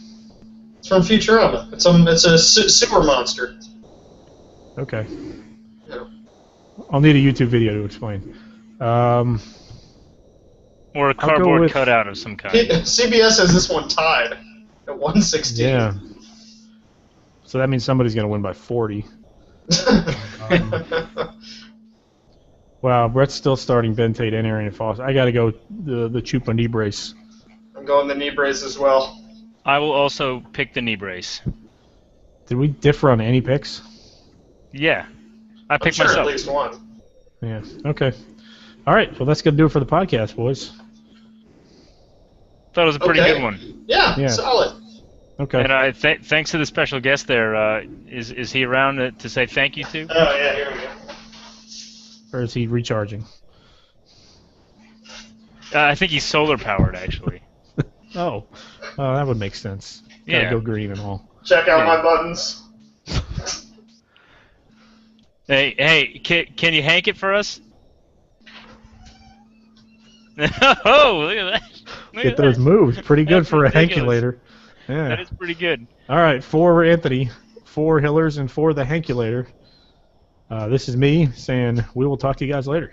Speaker 4: It's from Futurama. It's a sewer monster.
Speaker 2: Okay.
Speaker 4: Yeah.
Speaker 2: I'll need a YouTube video to explain.
Speaker 1: Or a cardboard cutout of some kind.
Speaker 4: CBS has this one tied at 116.
Speaker 2: Yeah. So that means somebody's going to win by 40. Wow, Brett's still starting Ben Tate and Arian Foster. I got to go the Chupa knee brace.
Speaker 4: I'm going the knee brace as well.
Speaker 1: I will also pick the knee brace.
Speaker 2: Did we differ on any picks?
Speaker 1: Yeah. I picked
Speaker 4: I'm sure
Speaker 1: myself.
Speaker 4: at least one.
Speaker 2: Yeah. Okay. All right. Well, that's going to do it for the podcast, boys.
Speaker 1: Thought it was a pretty
Speaker 4: Okay.
Speaker 1: good one.
Speaker 4: Yeah, solid.
Speaker 2: Okay.
Speaker 1: And thanks to the special guest there. Is he around to say thank you to?
Speaker 4: Oh, yeah, here we go.
Speaker 2: Or is he recharging?
Speaker 1: I think he's solar powered, actually.
Speaker 2: Oh, that would make sense.
Speaker 1: Yeah.
Speaker 2: Gotta go green and all.
Speaker 4: Check out my buttons.
Speaker 1: Hey, can you hank it for us? Oh, look at that.
Speaker 2: Get those moves. Pretty good
Speaker 1: That's
Speaker 2: for a
Speaker 1: ridiculous.
Speaker 2: hankulator. Yeah.
Speaker 1: That is pretty good.
Speaker 2: All right, 4 Anthony, 4 Hillers, and 4 the hankulator. This is me saying we will talk to you guys later.